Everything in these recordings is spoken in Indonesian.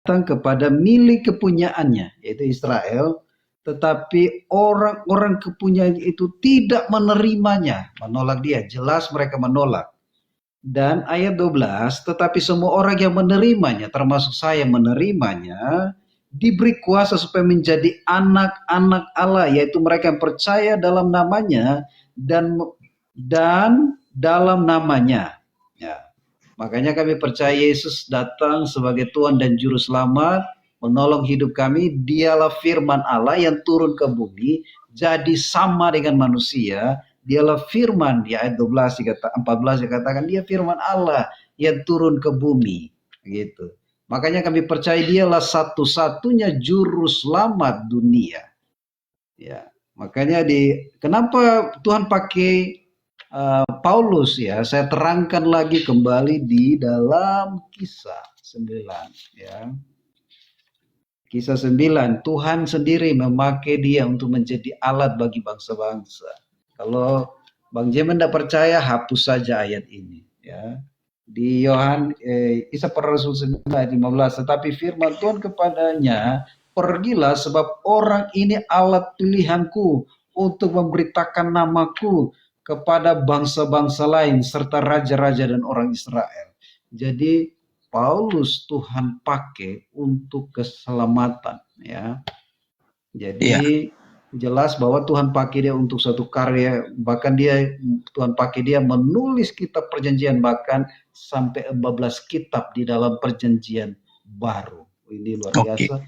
kepada milik kepunyaannya, yaitu Israel, tetapi orang-orang kepunyaan itu tidak menerimanya, menolak dia. Jelas mereka menolak. Dan ayat 12, tetapi semua orang yang menerimanya, termasuk saya menerimanya, diberi kuasa supaya menjadi anak-anak Allah, yaitu mereka yang percaya dalam namanya dan dalam namanya. Ya. Makanya kami percaya Yesus datang sebagai Tuhan dan Juru Selamat, menolong hidup kami. Dialah firman Allah yang turun ke bumi, jadi sama dengan manusia. Dialah firman, di ayat 12, 14 dikatakan dia firman Allah yang turun ke bumi. Gitu. Makanya kami percaya dialah satu-satunya Juru Selamat dunia. Ya, makanya kenapa Tuhan pakai Paulus ya, saya terangkan lagi kembali di dalam Kisah 9 ya. Kisah 9, Tuhan sendiri memakai dia untuk menjadi alat bagi bangsa-bangsa. Kalau Bang Jemen tidak percaya, hapus saja ayat ini ya. Di Kisah Para Rasul 9 ayat 15, tetapi firman Tuhan kepadanya, pergilah sebab orang ini alat pilihanku untuk memberitakan namaku kepada bangsa-bangsa lain serta raja-raja dan orang Israel. Jadi Paulus Tuhan pakai untuk keselamatan ya. Jadi jelas bahwa Tuhan pakai dia untuk suatu karya, bahkan Tuhan pakai dia menulis kitab perjanjian, bahkan sampai 14 kitab di dalam perjanjian baru. Ini luar biasa.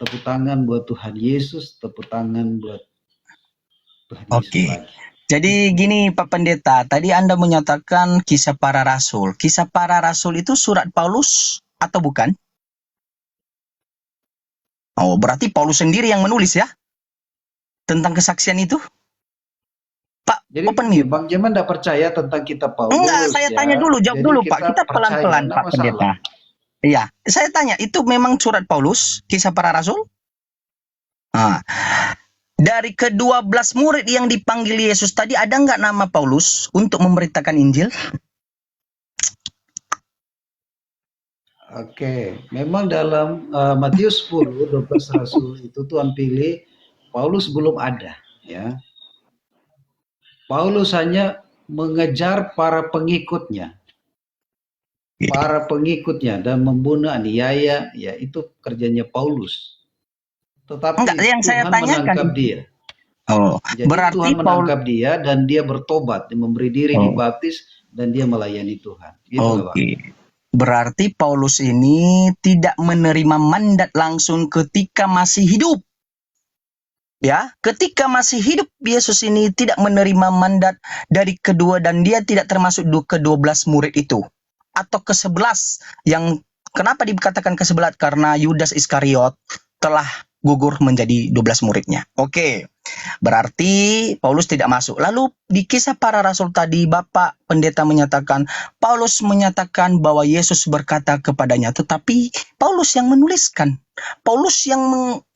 Tepuk tangan buat Tuhan Yesus, tepuk tangan buat Tuhan Yesus lagi. Jadi gini Pak Pendeta, tadi Anda menyatakan Kisah Para Rasul. Kisah Para Rasul itu surat Paulus atau bukan? Oh, berarti Paulus sendiri yang menulis ya? Tentang kesaksian itu? Pak, jadi Bang Jeman tidak percaya tentang kitab Paulus? Enggak, saya tanya dulu, jawab dulu Pak. Kita pelan-pelan Pak Pendeta. Iya, saya tanya, itu memang surat Paulus, Kisah Para Rasul? Nah, dari ke-12 murid yang dipanggil Yesus tadi, ada nggak nama Paulus untuk memberitakan Injil? Oke, memang dalam Matius 10, 12 Rasul itu Tuhan pilih, Paulus belum ada. Ya. Paulus hanya mengejar para pengikutnya. Para pengikutnya dan membunuh, aniaya, ya itu kerjanya Paulus. Tetapi enggak, yang Tuhan saya tanyakan, menangkap dia. Oh, jadi berarti Tuhan menangkap dia dan dia bertobat, dia memberi diri dibaptis dan dia melayani Tuhan. Gitu berarti Paulus ini tidak menerima mandat langsung ketika masih hidup. Ya, ketika masih hidup Yesus ini tidak menerima mandat dari kedua dan dia tidak termasuk ke-12 murid itu. Atau ke-11 yang kenapa dikatakan ke-11? Karena Yudas Iskariot telah gugur menjadi 12 muridnya. Oke, berarti Paulus tidak masuk. Lalu di Kisah Para Rasul tadi Bapak Pendeta menyatakan, Paulus menyatakan bahwa Yesus berkata kepadanya, tetapi Paulus yang menuliskan. Paulus yang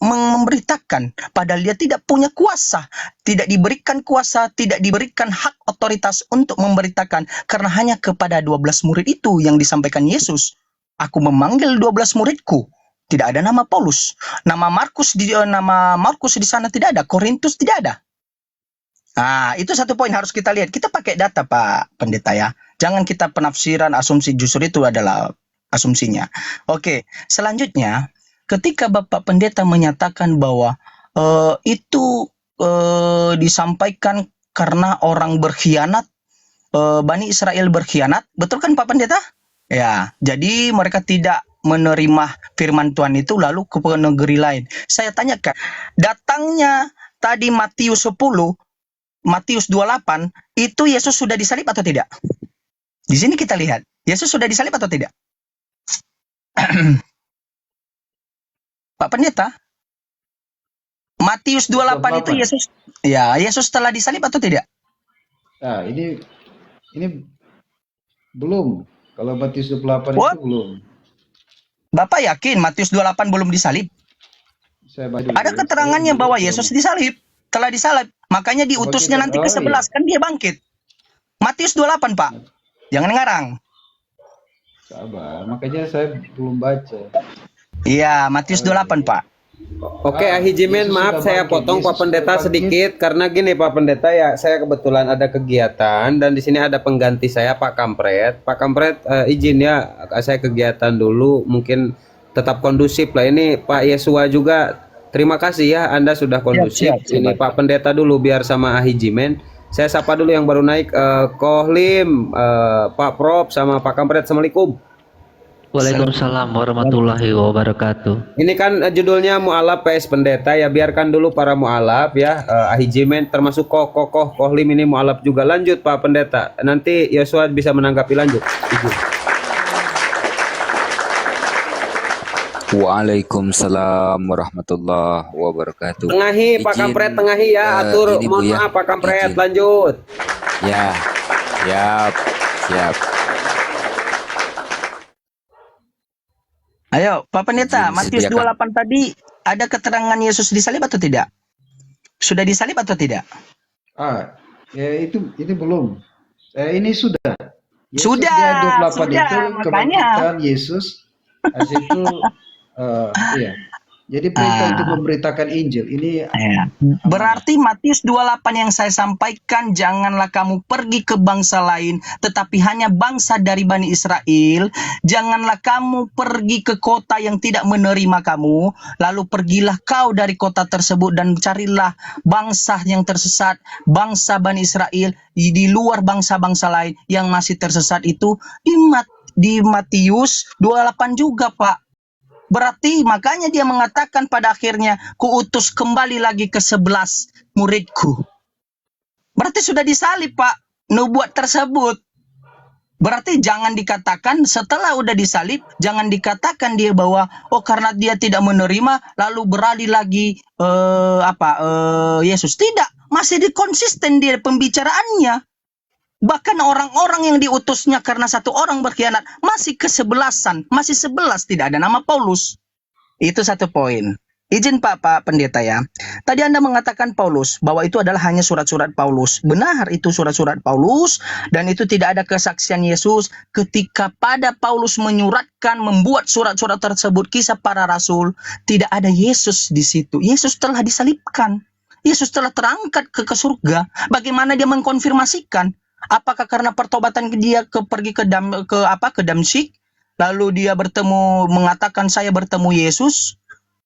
memberitakan, padahal dia tidak punya kuasa, tidak diberikan kuasa, tidak diberikan hak otoritas untuk memberitakan, karena hanya kepada 12 murid itu yang disampaikan Yesus. Aku memanggil 12 muridku. Tidak ada nama Paulus. Nama Markus di sana tidak ada. Korintus tidak ada. Nah, itu satu poin harus kita lihat. Kita pakai data Pak Pendeta ya. Jangan kita penafsiran asumsi, justru itu adalah asumsinya. Oke, selanjutnya ketika Bapak Pendeta menyatakan bahwa itu disampaikan karena orang berkhianat, Bani Israel berkhianat, betul kan Pak Pendeta? Ya, jadi mereka tidak menerima firman Tuhan itu lalu ke negeri lain. Saya tanyakan, datangnya tadi Matius 10, Matius 28, itu Yesus sudah disalib atau tidak? Di sini kita lihat, Yesus sudah disalib atau tidak? Pak Pendeta, Matius 28 itu Yesus telah disalib atau tidak? Nah, ini belum. Kalau Matius 28 itu belum. Bapak yakin Matius 28 belum disalib? Ada keterangannya bahwa Yesus disalib, telah disalib. Makanya diutusnya nanti ke-11 kan dia bangkit. Matius 28 Pak. Jangan ngarang. Sabar, makanya saya belum baca. Iya, Matius 28, Pak. Oke, Ahijimen, Yesus maaf sudah saya bangkit, potong Pak Yesus Pendeta sudah bangkit. sedikit karena gini Pak Pendeta, ya saya kebetulan ada kegiatan dan di sini ada pengganti saya Pak Kampret. Pak Kampret, izin ya saya kegiatan dulu, mungkin tetap kondusif lah. Ini Pak Yesua juga, terima kasih ya Anda sudah kondusif. Siap, siap, Ini siap. Pak Pendeta dulu biar sama Ahijimen. Saya sapa dulu yang baru naik, Kohlim, Pak Prop sama Pak Kampret. Assalamualaikum. Waalaikumsalam warahmatullahi wabarakatuh. Ini kan judulnya mualaf PS Pendeta, ya biarkan dulu para mualaf ya, Ahijimen termasuk kokoh Kohlim ini mualaf juga. Lanjut Pak Pendeta, nanti Yosua bisa menanggapi, lanjut. Izin. Waalaikumsalam warahmatullahi wabarakatuh. Tengahi Pak Izin, Kampret, tengahi ya, atur. ini Bu Mohon ya, maaf Pak Kampret, izin. lanjut. Ya, siap, siap. Ayo, Pak Pendeta, Izin Matius sediakan. 28 tadi ada keterangan Yesus disalib atau tidak? Sudah disalib atau tidak? Ya itu belum. Ini sudah. Yesus Sudah, di ayat 28 sudah, itu makanya. kebangkitan Yesus. Habis itu iya. Jadi perintah untuk memberitakan Injil ini Ya. Berarti Matius 28 yang saya sampaikan, janganlah kamu pergi ke bangsa lain, tetapi hanya bangsa dari Bani Israel. Janganlah kamu pergi ke kota yang tidak menerima kamu, lalu pergilah kau dari kota tersebut dan carilah bangsa yang tersesat, bangsa Bani Israel di luar bangsa-bangsa lain yang masih tersesat itu di Matius 28 juga, Pak. Berarti makanya dia mengatakan pada akhirnya, kuutus kembali lagi ke 11 muridku. Berarti sudah disalib, Pak, nubuat tersebut. Berarti jangan dikatakan setelah udah disalib, jangan dikatakan dia bahwa oh karena dia tidak menerima lalu beralih lagi Yesus. Tidak, masih dikonsisten dia pembicaraannya. Bahkan orang-orang yang diutusnya karena satu orang berkhianat masih ke-11-an, masih 11, tidak ada nama Paulus. Itu satu poin. Izin Pak Pendeta ya. Tadi Anda mengatakan Paulus, bahwa itu adalah hanya surat-surat Paulus. Benar, itu surat-surat Paulus, dan itu tidak ada kesaksian Yesus. Ketika pada Paulus menyuratkan, membuat surat-surat tersebut, kisah para rasul, tidak ada Yesus di situ. Yesus telah disalibkan. Yesus telah terangkat ke surga. Bagaimana dia mengkonfirmasikan? Apakah karena pertobatan dia pergi ke Damsyik, lalu dia mengatakan saya bertemu Yesus,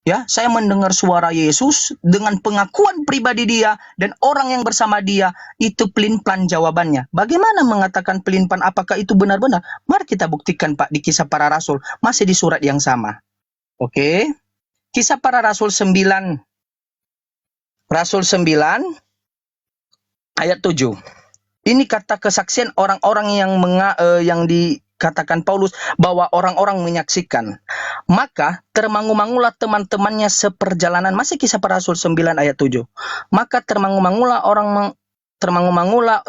ya, saya mendengar suara Yesus dengan pengakuan pribadi dia dan orang yang bersama dia, itu pelin-pelan jawabannya. Bagaimana mengatakan pelin-pelan? Apakah itu benar-benar? Mari kita buktikan, Pak, di Kisah Para Rasul, masih di surat yang sama. Oke. Kisah Para Rasul 9. Rasul 9 ayat 7. Ini kata kesaksian orang-orang yang dikatakan Paulus bahwa orang-orang menyaksikan. Maka termangu-mangulah teman-temannya seperjalanan. Masih Kisah Para Rasul 9 ayat 7. Maka termangu-mangulah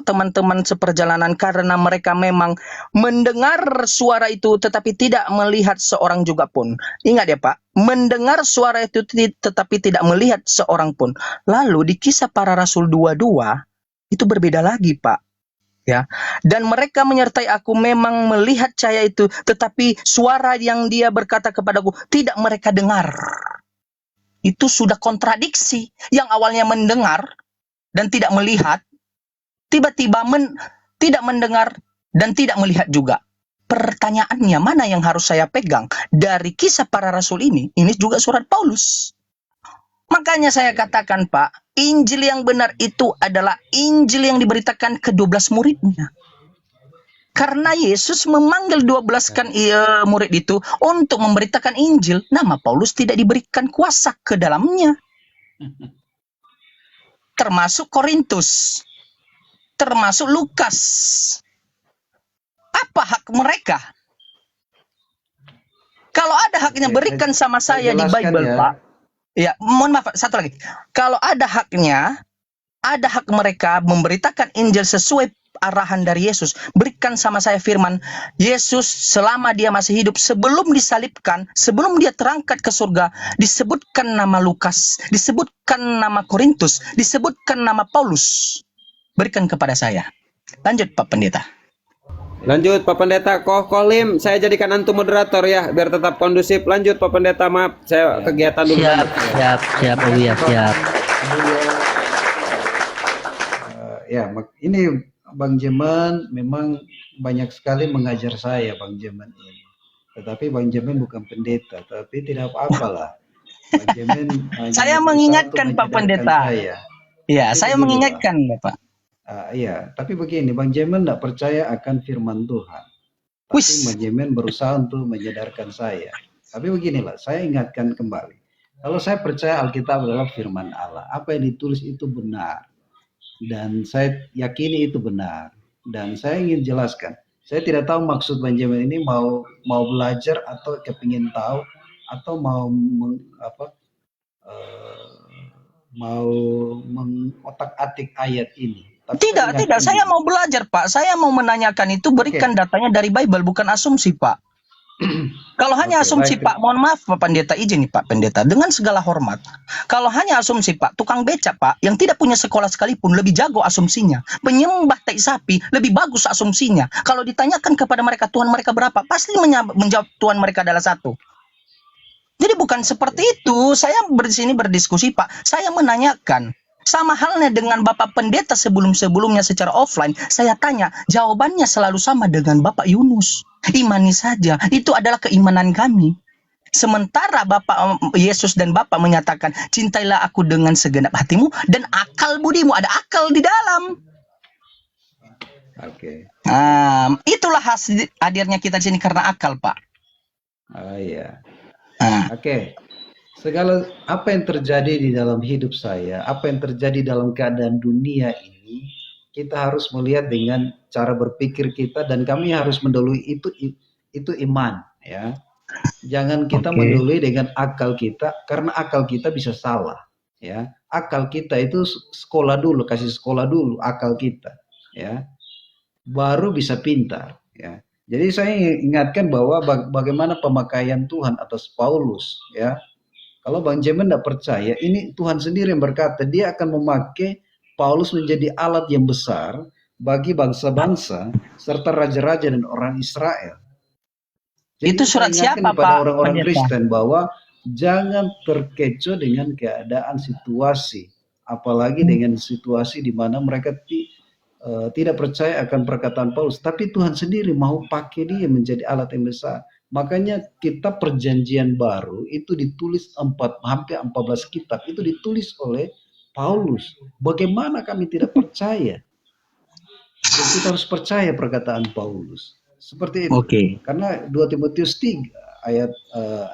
teman-teman seperjalanan karena mereka memang mendengar suara itu tetapi tidak melihat seorang juga pun. Ingat ya Pak, mendengar suara itu tetapi tidak melihat seorang pun. Lalu di Kisah Para Rasul 22 itu berbeda lagi, Pak. Ya. Dan mereka menyertai aku memang melihat cahaya itu, tetapi suara yang dia berkata kepadaku tidak mereka dengar. Itu sudah kontradiksi. Yang awalnya mendengar dan tidak melihat, tiba-tiba tidak mendengar dan tidak melihat juga. Pertanyaannya, mana yang harus saya pegang? Dari Kisah Para Rasul ini juga surat Paulus. Makanya saya katakan, Pak, Injil yang benar itu adalah Injil yang diberitakan ke 12 muridnya. Karena Yesus memanggil 12 murid itu untuk memberitakan Injil. Nama Paulus tidak diberikan kuasa ke dalamnya. Termasuk Korintus. Termasuk Lukas. Apa hak mereka? Kalau ada haknya, berikan sama saya di Bible, ya. Pak. Ya, mohon maaf, satu lagi. Kalau ada haknya, ada hak mereka memberitakan Injil sesuai arahan dari Yesus. Berikan sama saya firman Yesus selama dia masih hidup, sebelum disalibkan, sebelum dia terangkat ke surga, disebutkan nama Lukas, disebutkan nama Korintus, disebutkan nama Paulus. Berikan kepada saya. Lanjut Pak Pendeta. Lanjut Pak Pendeta. Kolim, saya jadikan antum moderator ya, biar tetap kondusif. Lanjut Pak Pendeta, maaf, saya kegiatan dulu. Siap, siap, siap, oh iya, siap. Ini Bang Jeman memang banyak sekali mengajar saya, Bang Jeman ini. Tetapi Bang Jeman bukan pendeta, tapi tidak apa-apalah. Bang Jeman hanya Saya berusaha mengingatkan untuk Pak menyadarkan Pendeta. saya. Ya, Tapi saya begini, mengingatkan Bapak. Iya, tapi begini, Bang Jeman tidak percaya akan firman Tuhan. Tapi Wis. Bang Jeman berusaha untuk menyadarkan saya. Tapi beginilah, saya ingatkan kembali. Kalau saya percaya Alkitab adalah firman Allah, apa yang ditulis itu benar. Dan saya yakini itu benar. Dan saya ingin jelaskan, saya tidak tahu maksud Benjamin ini mau belajar atau kepingin tahu atau mau mau mengotak-atik ayat ini. Tapi Tidak, saya mau belajar, Pak. Saya mau menanyakan itu, berikan datanya dari Bible, bukan asumsi, Pak. Kalau hanya asumsi, baik. Pak, mohon maaf Pak Pendeta, izin nih Pak Pendeta, dengan segala hormat. Kalau hanya asumsi, Pak, tukang becak, Pak, yang tidak punya sekolah sekalipun lebih jago asumsinya. Penyembah tai sapi lebih bagus asumsinya. Kalau ditanyakan kepada mereka Tuhan mereka berapa, pasti menjawab Tuhan mereka adalah satu. Jadi bukan seperti itu. Saya di sini berdiskusi, Pak. Saya menanyakan. Sama halnya dengan Bapak Pendeta sebelum-sebelumnya secara offline, saya tanya, jawabannya selalu sama dengan Bapak Yunus. Imani saja, itu adalah keimanan kami. Sementara Bapak Yesus dan Bapak menyatakan, cintailah aku dengan segenap hatimu dan akal budimu, ada akal di dalam. Oke. Itulah hadirnya kita di sini karena akal, Pak. Iya. Oke. Segala apa yang terjadi di dalam hidup saya, apa yang terjadi dalam keadaan dunia ini, kita harus melihat dengan cara berpikir kita dan kami harus mendahului itu iman, ya. Jangan kita mendahului dengan akal kita karena akal kita bisa salah, ya. Akal kita itu sekolah dulu, kasih sekolah dulu akal kita, ya. Baru bisa pintar, ya. Jadi saya ingatkan bahwa bagaimana pemakaian Tuhan atas Paulus, ya. Kalau Bang Jemen tidak percaya, ini Tuhan sendiri yang berkata, dia akan memakai Paulus menjadi alat yang besar bagi bangsa-bangsa serta raja-raja dan orang Israel. Jadi itu surat siapa, kepada Pak? orang-orang Kristen bahwa jangan terkecoh dengan keadaan situasi, apalagi dengan situasi di mana mereka tidak percaya akan perkataan Paulus, tapi Tuhan sendiri mau pakai dia menjadi alat yang besar. Makanya kitab perjanjian baru itu ditulis hampir 14 kitab itu ditulis oleh Paulus. Bagaimana kami tidak percaya? Dan kita harus percaya perkataan Paulus. Seperti itu. Karena 2 Timotius 3 ayat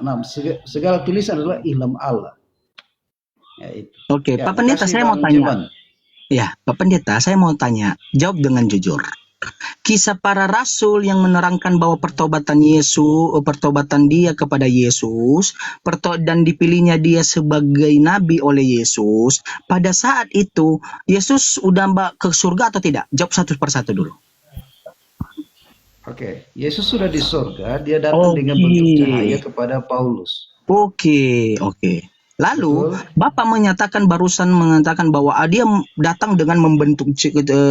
6 segala tulisan adalah ilham Allah. Ya, itu. Pak Pendeta, saya mau tanya. Ya, Pak Pendeta, saya mau tanya. Jawab dengan jujur. Kisah para rasul yang menerangkan bahwa pertobatan dia kepada Yesus, dan dipilihnya dia sebagai nabi oleh Yesus, pada saat itu Yesus udah ke surga atau tidak? Jawab satu persatu dulu. Oke, Yesus sudah di surga, dia datang dengan bentuk cahaya kepada Paulus. Oke. Lalu Bapak barusan mengatakan bahwa dia datang dengan membentuk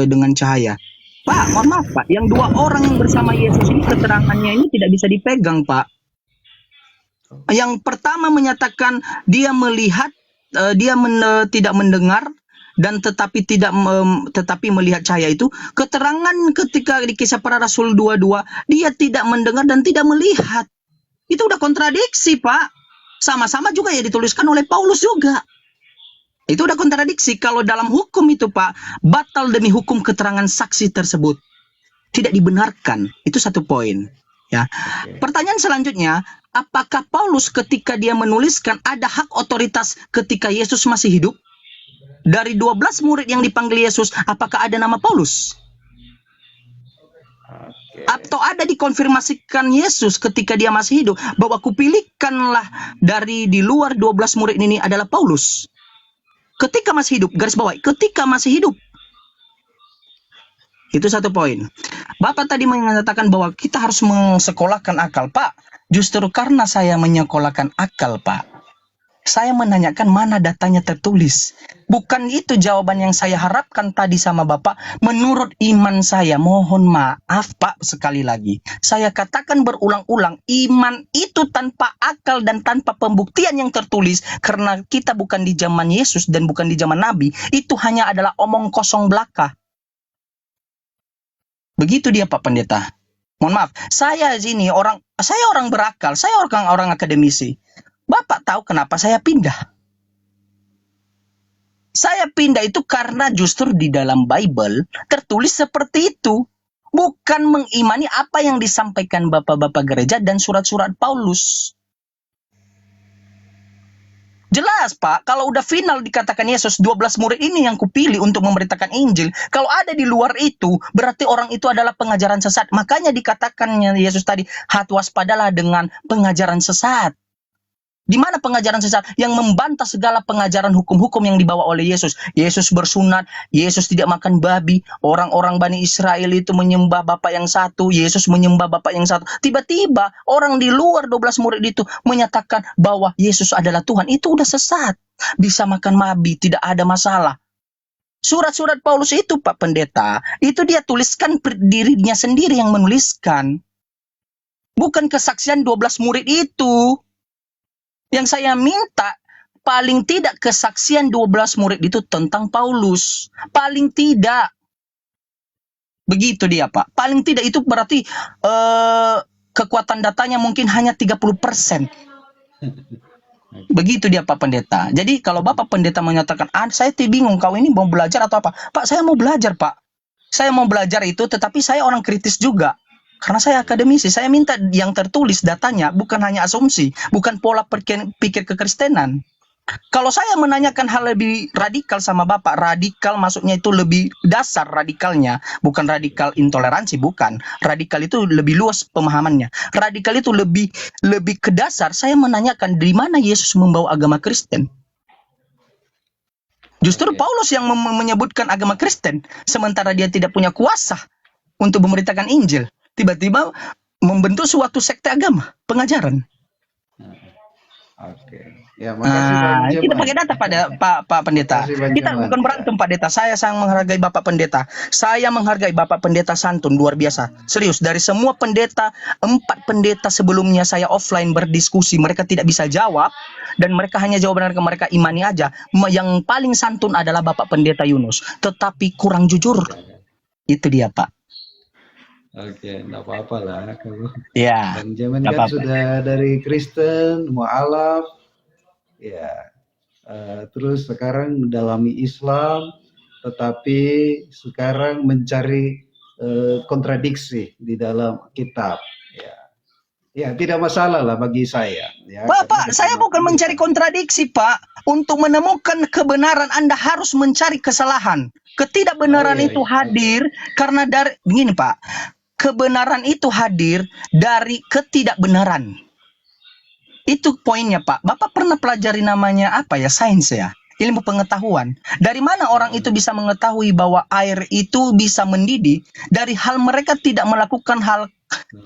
dengan cahaya. Pak, mohon maaf Pak, yang 2 orang yang bersama Yesus ini keterangannya ini tidak bisa dipegang, Pak. Yang pertama menyatakan dia melihat, tidak mendengar dan tetapi melihat cahaya itu. Keterangan ketika di Kisah Para Rasul 22, dia tidak mendengar dan tidak melihat. Itu udah kontradiksi, Pak. Sama-sama juga ya dituliskan oleh Paulus juga. Itu udah kontradiksi. Kalau dalam hukum itu, Pak, batal demi hukum keterangan saksi tersebut. Tidak dibenarkan. Itu satu poin. Ya. Pertanyaan selanjutnya, apakah Paulus ketika dia menuliskan ada hak otoritas ketika Yesus masih hidup? Dari 12 murid yang dipanggil Yesus, apakah ada nama Paulus? Atau ada dikonfirmasikan Yesus ketika dia masih hidup bahwa kupilihkanlah dari di luar 12 murid ini adalah Paulus? Ketika masih hidup, garis bawah, ketika masih hidup. Itu satu poin. Bapak tadi mengatakan bahwa kita harus mensekolahkan akal. Pak, justru karena saya menyekolahkan akal, Pak, Saya menanyakan mana datanya tertulis. Bukan itu jawaban yang saya harapkan tadi sama Bapak. Menurut iman saya, mohon maaf Pak sekali lagi. Saya katakan berulang-ulang, iman itu tanpa akal dan tanpa pembuktian yang tertulis. Karena kita bukan di zaman Yesus dan bukan di zaman Nabi. Itu hanya adalah omong kosong belaka. Begitu dia Pak Pendeta. Mohon maaf, saya orang berakal, saya orang akademisi. Bapak tahu kenapa saya pindah? Saya pindah itu karena justru di dalam Bible tertulis seperti itu. Bukan mengimani apa yang disampaikan bapak-bapak gereja dan surat-surat Paulus. Jelas Pak, kalau udah final dikatakan Yesus, 12 murid ini yang kupilih untuk memberitakan Injil. Kalau ada di luar itu, berarti orang itu adalah pengajaran sesat. Makanya dikatakannya Yesus tadi, waspadalah dengan pengajaran sesat. Di mana pengajaran sesat yang membantah segala pengajaran hukum-hukum yang dibawa oleh Yesus? Yesus bersunat, Yesus tidak makan babi, orang-orang Bani Israel itu menyembah Bapa yang satu, Yesus menyembah Bapa yang satu. Tiba-tiba orang di luar 12 murid itu menyatakan bahwa Yesus adalah Tuhan. Itu udah sesat. Bisa makan babi, tidak ada masalah. Surat-surat Paulus itu Pak Pendeta, itu dia tuliskan dirinya sendiri yang menuliskan. Bukan kesaksian 12 murid itu. Yang saya minta, paling tidak kesaksian 12 murid itu tentang Paulus. Paling tidak. Begitu dia, Pak. Paling tidak itu berarti kekuatan datanya mungkin hanya 30%. Begitu dia, Pak Pendeta. Jadi kalau Bapak Pendeta menyatakan, saya bingung, kau ini mau belajar atau apa? Pak, saya mau belajar, Pak. Saya mau belajar itu, tetapi saya orang kritis juga. Karena saya akademisi, saya minta yang tertulis datanya, bukan hanya asumsi, bukan pola pikir kekristenan. Kalau saya menanyakan hal lebih radikal sama Bapak, radikal maksudnya itu lebih dasar radikalnya, bukan radikal intoleransi, bukan. Radikal itu lebih luas pemahamannya. Radikal itu lebih ke dasar. Saya menanyakan di mana Yesus membawa agama Kristen. Justru Paulus yang menyebutkan agama Kristen, sementara dia tidak punya kuasa untuk memberitakan Injil. Tiba-tiba membentuk suatu sekte agama, pengajaran. Oke. Ya, makasih Bang Kita Jeman. pakai data pada Pak Pendeta. Makasih, Bang Kita Jeman. bukan berantem Pak Pendeta. Saya sangat menghargai Bapak Pendeta. Saya menghargai Bapak Pendeta santun, luar biasa. Serius, dari semua pendeta, 4 pendeta sebelumnya saya offline berdiskusi. Mereka tidak bisa jawab. Dan mereka hanya jawaban mereka imani aja. Yang paling santun adalah Bapak Pendeta Yunus. Tetapi kurang jujur. Itu dia Pak. Oke, enggak apa-apa lah kalau Ya, Bang Jeman nggak kan apa-apa. sudah dari Kristen, mualaf, ya. Terus sekarang mendalami Islam, tetapi sekarang mencari kontradiksi di dalam kitab. Ya, tidak masalah lah bagi saya. Ya, Bapak, karena saya kita bukan mencari kontradiksi, Pak. Untuk menemukan kebenaran, Anda harus mencari kesalahan. Ketidakbenaran Oh, iya, itu iya. hadir karena dari begini, Pak. Kebenaran itu hadir dari ketidakbenaran. Itu poinnya, Pak. Bapak pernah pelajari namanya apa ya? Sains ya? Ilmu pengetahuan. Dari mana orang itu bisa mengetahui bahwa air itu bisa mendidih? Dari hal mereka tidak melakukan hal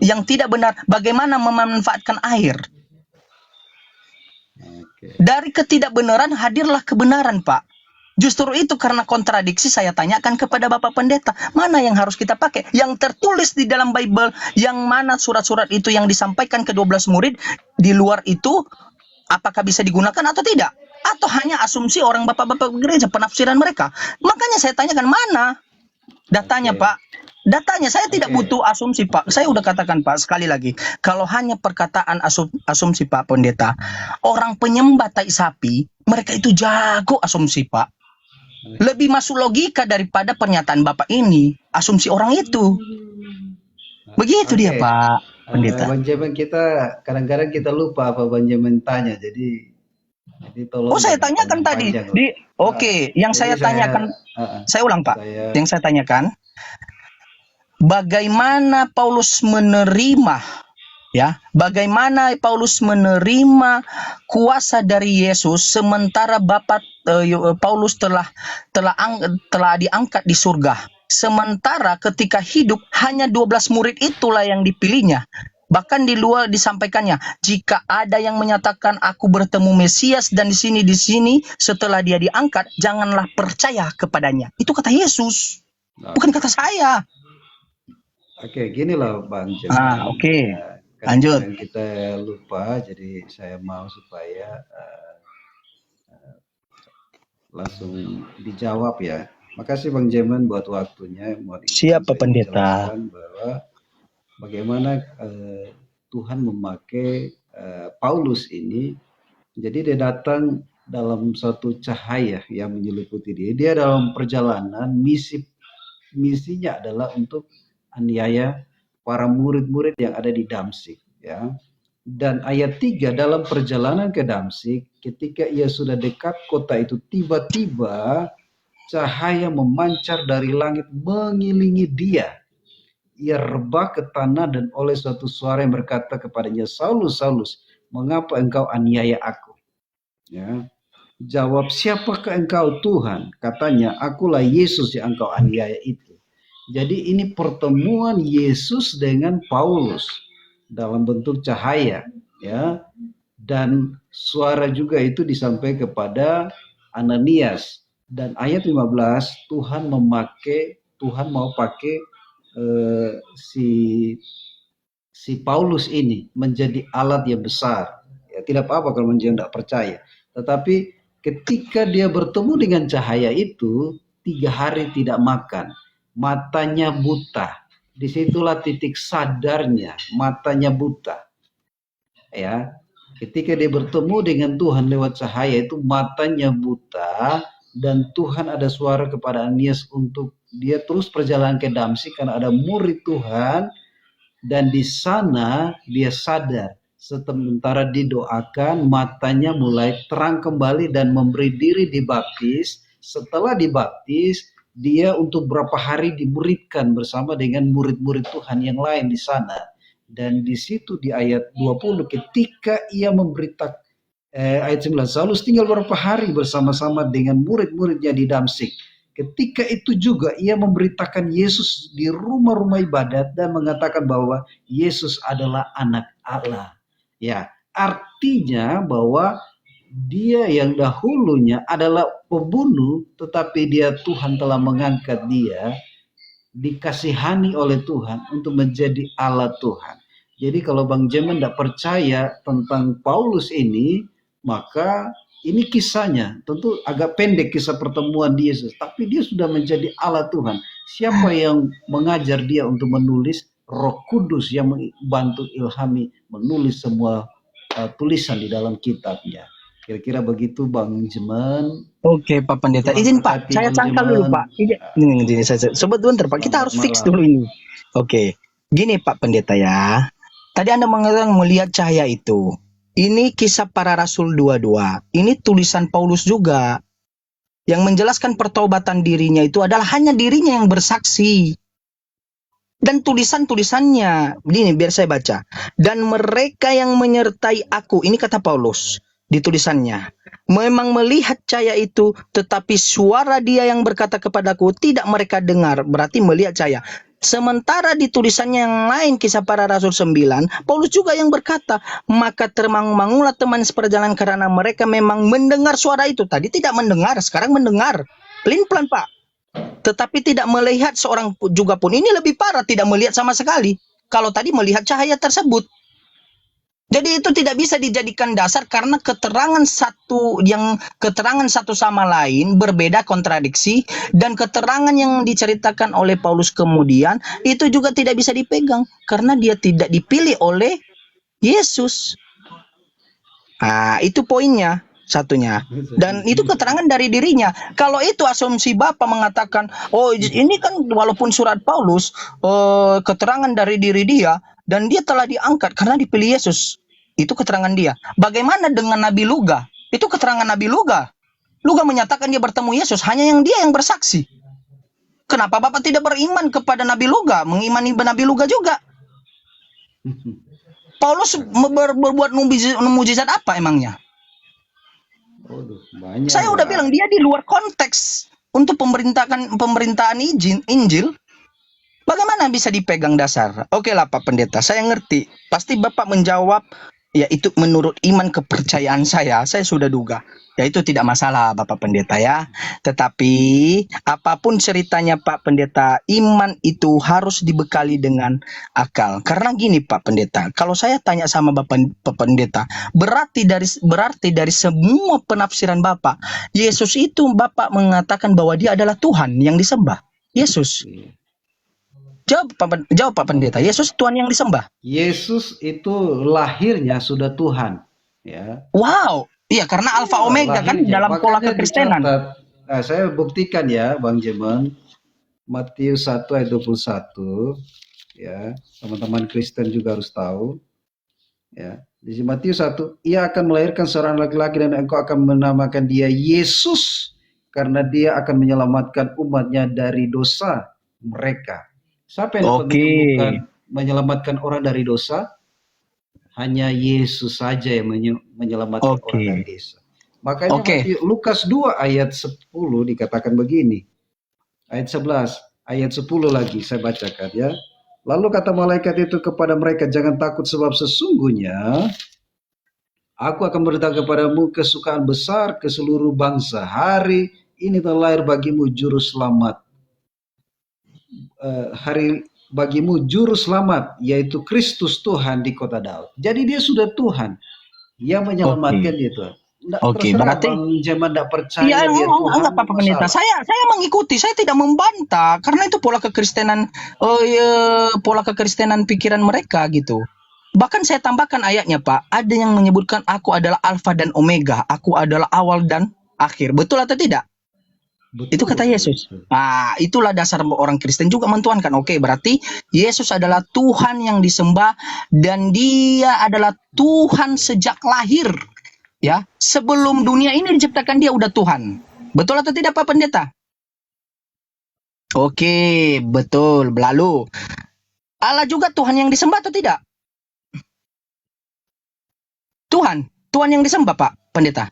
yang tidak benar. Bagaimana memanfaatkan air? Oke. Dari ketidakbenaran hadirlah kebenaran, Pak. Justru itu karena kontradiksi saya tanyakan kepada Bapak Pendeta, mana yang harus kita pakai? Yang tertulis di dalam Bible, yang mana surat-surat itu yang disampaikan ke 12 murid, di luar itu apakah bisa digunakan atau tidak? Atau hanya asumsi orang bapak-bapak gereja, penafsiran mereka? Makanya saya tanyakan mana datanya, Oke. Pak. Datanya, saya tidak Oke. butuh asumsi, Pak. Saya udah katakan, Pak, sekali lagi. Kalau hanya perkataan asumsi, Pak Pendeta, orang penyembah tai sapi, mereka itu jago asumsi, Pak. Lebih masuk logika daripada pernyataan Bapak ini. Asumsi orang itu. Begitu dia, Oke. Pak Pendeta. Bang Jeman, kita kadang-kadang kita lupa apa Bang Jeman tanya, jadi tolong Oh, saya jangan tanyakan tadi. panjang lah. Oke, yang Jadi saya tanyakan, saya ulang, Pak. Yang saya tanyakan, bagaimana Paulus menerima, ya, bagaimana Paulus menerima kuasa dari Yesus sementara Paulus telah diangkat di surga. Sementara ketika hidup hanya 12 murid itulah yang dipilihnya. Bahkan di luar disampaikannya, jika ada yang menyatakan aku bertemu Mesias dan di sini setelah dia diangkat, janganlah percaya kepadanya. Itu kata Yesus, Nah, bukan kata saya. oke, gini loh Bang Jeman. Oke. Kadang Lanjut. kita lupa, jadi saya mau supaya langsung dijawab ya. Makasih Bang Jeman buat waktunya. Siap, Pak Pendeta. Menjelaskan bahwa bagaimana Tuhan memakai Paulus ini. Jadi dia datang dalam suatu cahaya yang menyeliputi dia. Dia dalam perjalanan, misinya adalah untuk aniaya para murid-murid yang ada di Damsyik, ya. Dan ayat 3, dalam perjalanan ke Damsyik, ketika ia sudah dekat kota itu, tiba-tiba cahaya memancar dari langit mengiringi dia. Ia rebah ke tanah dan oleh suatu suara yang berkata kepadanya, Saulus, Saulus, mengapa engkau aniaya aku? Ya. Jawab, siapakah engkau Tuhan? Katanya, akulah Yesus yang engkau aniaya itu. Jadi ini pertemuan Yesus dengan Paulus dalam bentuk cahaya, ya. Dan suara juga itu disampaikan kepada Ananias. Dan ayat 15, Tuhan mau pakai si Paulus ini menjadi alat yang besar. Ya, tidak apa-apa kalau menjadi tidak percaya. Tetapi ketika dia bertemu dengan cahaya itu, 3 hari tidak makan, matanya buta. Disitulah titik sadarnya, matanya buta. Ya, ketika dia bertemu dengan Tuhan lewat cahaya itu, matanya buta, dan Tuhan ada suara kepada Ananias untuk dia terus perjalanan ke Damsyik karena ada murid Tuhan, dan di sana dia sadar. Sementara didoakan, matanya mulai terang kembali dan memberi diri dibaptis. Setelah dibaptis, dia untuk berapa hari dimuridkan bersama dengan murid-murid Tuhan yang lain di sana. Dan di situ di ayat 20, ketika ia memberitakan, ayat 9, Saulus tinggal berapa hari bersama-sama dengan murid-muridnya di Damsyik. Ketika itu juga ia memberitakan Yesus di rumah-rumah ibadat dan mengatakan bahwa Yesus adalah anak Allah. Ya, artinya bahwa dia yang dahulunya adalah pembunuh, tetapi dia Tuhan telah mengangkat dia, dikasihani oleh Tuhan untuk menjadi alat Tuhan. Jadi kalau Bang Jeman tidak percaya tentang Paulus ini, maka ini kisahnya tentu agak pendek, kisah pertemuan Yesus, tapi dia sudah menjadi alat Tuhan. Siapa yang mengajar dia untuk menulis? Roh Kudus yang membantu ilhami menulis semua tulisan di dalam kitabnya. Kira-kira begitu Bang Jeman. Oke, Pak Pendeta. Tuhan Izin Pak, berkati saya Bang cangkal Jeman. dulu Pak. Ini saya sobat Dunter Pak, kita harus fix dulu ini. Oke, gini Pak Pendeta ya. Tadi Anda mengatakan melihat cahaya itu. Ini kisah para rasul 22. Ini tulisan Paulus juga. Yang menjelaskan pertobatan dirinya itu adalah hanya dirinya yang bersaksi. Dan tulisan-tulisannya, ini biar saya baca. Dan mereka yang menyertai aku, ini kata Paulus di tulisannya, memang melihat cahaya itu, tetapi suara dia yang berkata kepadaku tidak mereka dengar. Berarti melihat cahaya. Sementara di tulisannya yang lain, kisah para rasul 9, Paulus juga yang berkata, maka termangu-mangulah teman seperjalanan karena mereka memang mendengar suara itu. Tadi tidak mendengar, sekarang mendengar. Pelin-pelan Pak. Tetapi tidak melihat seorang juga pun. Ini lebih parah, tidak melihat sama sekali. Kalau tadi melihat cahaya tersebut. Jadi itu tidak bisa dijadikan dasar karena keterangan satu sama lain berbeda, kontradiksi, dan keterangan yang diceritakan oleh Paulus kemudian itu juga tidak bisa dipegang karena dia tidak dipilih oleh Yesus. Nah, itu poinnya. Satunya, dan itu keterangan dari dirinya. Kalau itu asumsi Bapak mengatakan, oh ini kan walaupun surat Paulus, keterangan dari diri dia, dan dia telah diangkat karena dipilih Yesus, itu keterangan dia. Bagaimana dengan Nabi Luga? Itu keterangan Nabi Luga. Luga menyatakan dia bertemu Yesus, hanya yang dia yang bersaksi. Kenapa Bapak tidak beriman kepada Nabi Luga, mengimani Nabi Luga juga? Paulus berbuat mujizat apa emangnya? Saya udah bilang dia di luar konteks untuk pemerintahan Injil. Bagaimana bisa dipegang dasar? Oke lah Pak Pendeta, saya ngerti. Pasti Bapak menjawab, ya itu menurut iman kepercayaan saya sudah duga. Ya itu tidak masalah Bapak Pendeta ya. Tetapi apapun ceritanya Pak Pendeta, iman itu harus dibekali dengan akal. Karena gini Pak Pendeta, kalau saya tanya sama Bapak Pendeta, berarti dari semua penafsiran Bapak, Yesus itu Bapak mengatakan bahwa dia adalah Tuhan yang disembah. Yesus. Jawab Pak Pendeta, Yesus Tuhan yang disembah. Yesus itu lahirnya sudah Tuhan, ya. Wow, iya karena Alfa Omega kan Lahirnya. dalam pola Makanya kekristenan. dicatat. Nah, saya buktikan ya, Bang Jemen. Matius 1 ayat 21, ya. Teman-teman Kristen juga harus tahu. Ya. Di Matius 1, ia akan melahirkan seorang laki-laki dan engkau akan menamakan dia Yesus karena dia akan menyelamatkan umatnya dari dosa mereka. Siapa yang dapat menyelamatkan orang dari dosa? Hanya Yesus saja yang menyelamatkan orang dari dosa. Makanya Lukas 2 ayat 10 dikatakan begini. Ayat 11, ayat 10 lagi saya bacakan ya. Lalu kata malaikat itu kepada mereka, jangan takut sebab sesungguhnya aku akan beritahu kepadamu kesukaan besar ke seluruh bangsa. Hari ini telah lahir bagimu juru selamat. Hari bagimu juru selamat, yaitu Kristus Tuhan di kota Daud. Jadi dia sudah Tuhan yang menyelamatkan dia Tuhan. Berarti zaman tidak percaya ya, dia Tuhan. enggak Pak Pendeta. Saya mengikuti, saya tidak membantah karena itu pola kekristenan pikiran mereka gitu. Bahkan saya tambahkan ayatnya Pak, ada yang menyebutkan aku adalah Alfa dan Omega, aku adalah awal dan akhir. Betul atau tidak? Betul, itu kata Yesus. Nah, itulah dasar orang Kristen juga mentuhankan. Oke, berarti Yesus adalah Tuhan yang disembah dan dia adalah Tuhan sejak lahir. Ya, sebelum dunia ini diciptakan dia udah Tuhan. Betul atau tidak Pak Pendeta? Oke, betul. Lalu Allah juga Tuhan yang disembah atau tidak? Tuhan yang disembah Pak Pendeta.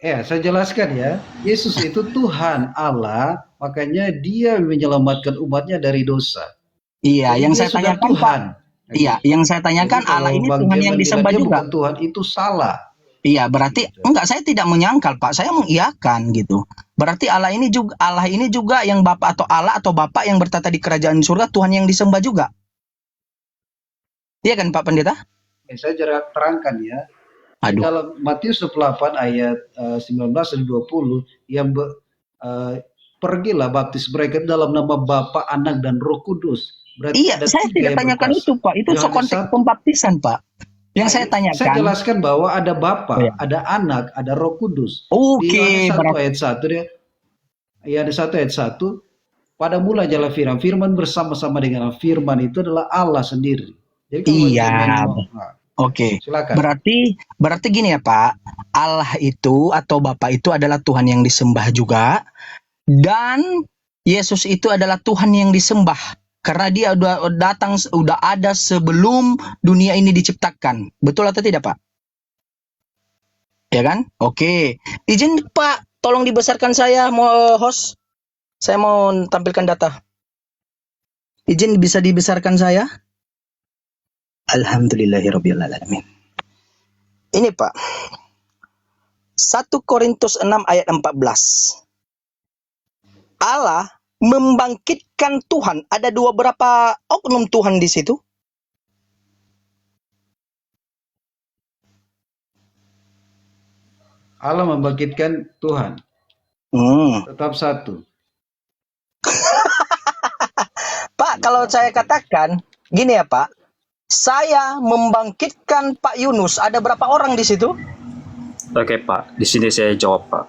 Ya, saya jelaskan ya. Yesus itu Tuhan Allah, makanya dia menyelamatkan umatnya dari dosa. Iya, jadi yang saya tanyakan Tuhan. Pak. Iya, yang saya tanyakan Allah ini Tuhan yang disembah juga. Tuhan itu salah. Iya, berarti enggak, saya tidak menyangkal Pak, saya mengiyakan gitu. Berarti Allah ini juga yang Bapa atau Allah atau Bapa yang bertata di kerajaan surga, Tuhan yang disembah juga. Iya kan Pak Pendeta? Saya terangkan ya. Aduh. Dalam Matius 28 ayat 19 dan 20 yang pergilah baptis mereka dalam nama Bapa, Anak dan Roh Kudus. Berarti iya, saya tidak tanyakan itu Pak. Itu konteks pembaptisan Pak. Yang saya tanyakan. Saya jelaskan bahwa ada Bapa, ada Anak, ada Roh Kudus. Oke. Di ayat 1 dia. Ya, ada 1 ayat 1. Pada mula adalah firman. Firman bersama-sama dengan firman itu adalah Allah sendiri. Jadi iya. Oke. Silakan. Berarti gini ya Pak. Allah itu atau Bapa itu adalah Tuhan yang disembah juga. Dan Yesus itu adalah Tuhan yang disembah. Karena dia udah ada sebelum dunia ini diciptakan. Betul atau tidak Pak? Ya kan? Oke. Izin Pak, tolong dibesarkan saya, mau host. Saya mau tampilkan data. Izin bisa dibesarkan saya? Alhamdulillahirrabbilalamin. Ini Pak. 1 Korintus 6 ayat 14. Allah membangkitkan Tuhan. Ada berapa oknum Tuhan di situ? Allah membangkitkan Tuhan. Tetap satu. Pak, kalau saya katakan gini ya Pak. Saya membangkitkan Pak Yunus. Ada berapa orang di situ? Oke Pak, di sini saya jawab Pak.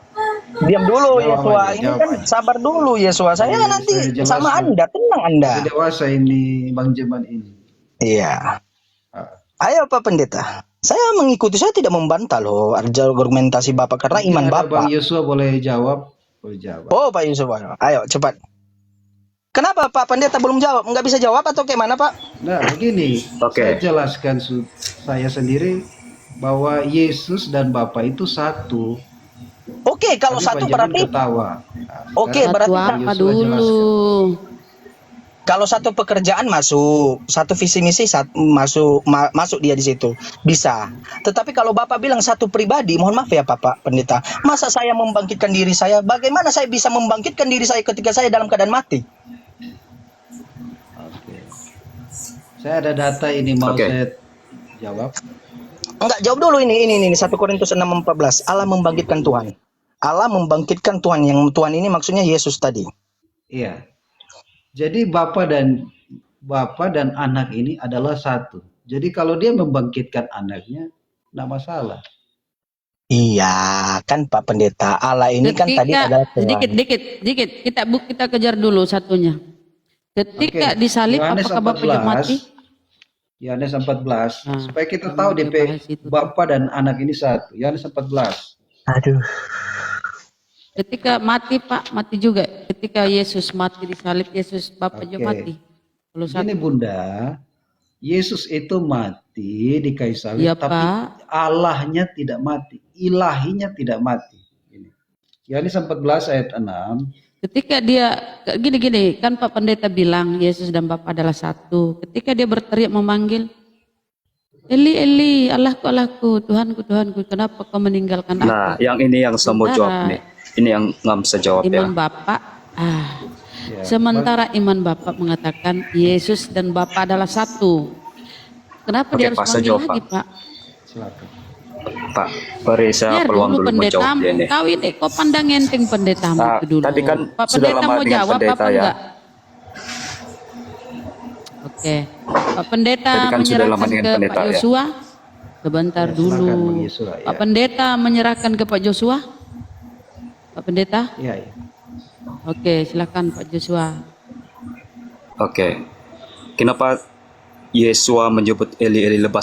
Diam dulu Yesua. Ini kan sabar dulu Yesua. Saya nanti sama Anda, tenang Anda. Dewasa ini Bang Jeman ini. Iya. Ayo Pak Pendeta. Saya mengikuti, saya tidak membantah loh argumentasi Bapak karena iman Bapak. Bang Yesua boleh jawab? Boleh jawab. Oh Pak Yesua. Ayo cepat. Kenapa Pak Pendeta belum jawab? Nggak bisa jawab atau gimana Pak? Nah begini, saya jelaskan saya sendiri bahwa Yesus dan Bapa itu satu. Oke. Oke, kalau Tapi satu Benjamin berarti ketawa. oke, Sekarang berarti Satu apa Yosua dulu? jelaskan. kalau satu pekerjaan masuk, satu visi misi masuk dia di situ. Bisa. Tetapi kalau Bapak bilang satu pribadi, mohon maaf ya Bapak Pendeta. Masa saya membangkitkan diri saya? Bagaimana saya bisa membangkitkan diri saya ketika saya dalam keadaan mati? Oke. Saya ada data ini mau Oke. saya jawab. Enggak, jawab dulu ini 1 Korintus 6:14. Allah membangkitkan Tuhan. Allah membangkitkan Tuhan, yang Tuhan ini maksudnya Yesus tadi. Iya. Jadi Bapa dan anak ini adalah satu. Jadi kalau dia membangkitkan anaknya, enggak masalah. Iya, kan Pak Pendeta. Allah ini kan tadi adalah Tuhan. Sedikit. Kita kejar dulu satunya. Ketika Oke, disalib, Yohanes apakah Bapak juga mati? Yohanes 14. Nah, Supaya kita kamu tahu dia DP bahas itu. Bapa dan anak ini satu. Yohanes 14. Aduh. Ketika mati Pak, mati juga. Ketika Yesus mati disalib, Yesus Bapak juga Oke. mati. Kalau satu. Gini Bunda, Yesus itu mati di kayu salib, Iya, tapi Pak. Allahnya tidak mati, ilahinya tidak mati. Ini. Yohanes 14 ayat 6. Ketika dia gini kan Pak Pendeta bilang Yesus dan Bapa adalah satu. Ketika dia berteriak memanggil, Eli Eli, Allahku Allahku, Tuhanku Tuhanku, kenapa kau meninggalkan aku? Nah, yang ini yang saya mau jawab Sementara nih. Ini yang nggak bisa jawab ya. Iman Bapak, Ya. sementara iman Bapak mengatakan Yesus dan Bapa adalah satu. Kenapa Oke, dia harus Pak, saya panggil jawab, lagi Pak. Pak? Silakan. Pak, beri saya Biar peluang dulu dulu menjawab pendetamu, dia nih. kau ini kau pandang enteng pendetamu Nah, itu dulu. tadi kan Pak sudah Pendeta lama mau dengan jawab pendeta apa ya. enggak? Oke, Pak Pendeta Tadi kan sudah lama menyerahkan dengan ke pendeta Pak ya. Yosua. Sebentar Ya, dulu. silakan, Bang Yosua, ya. Pak Pendeta menyerahkan ke Pak Joshua. Pak Pendeta, Iya, iya. oke silakan Pak Joshua. Oke. Kenapa Yesua menyebut Eli Eli laba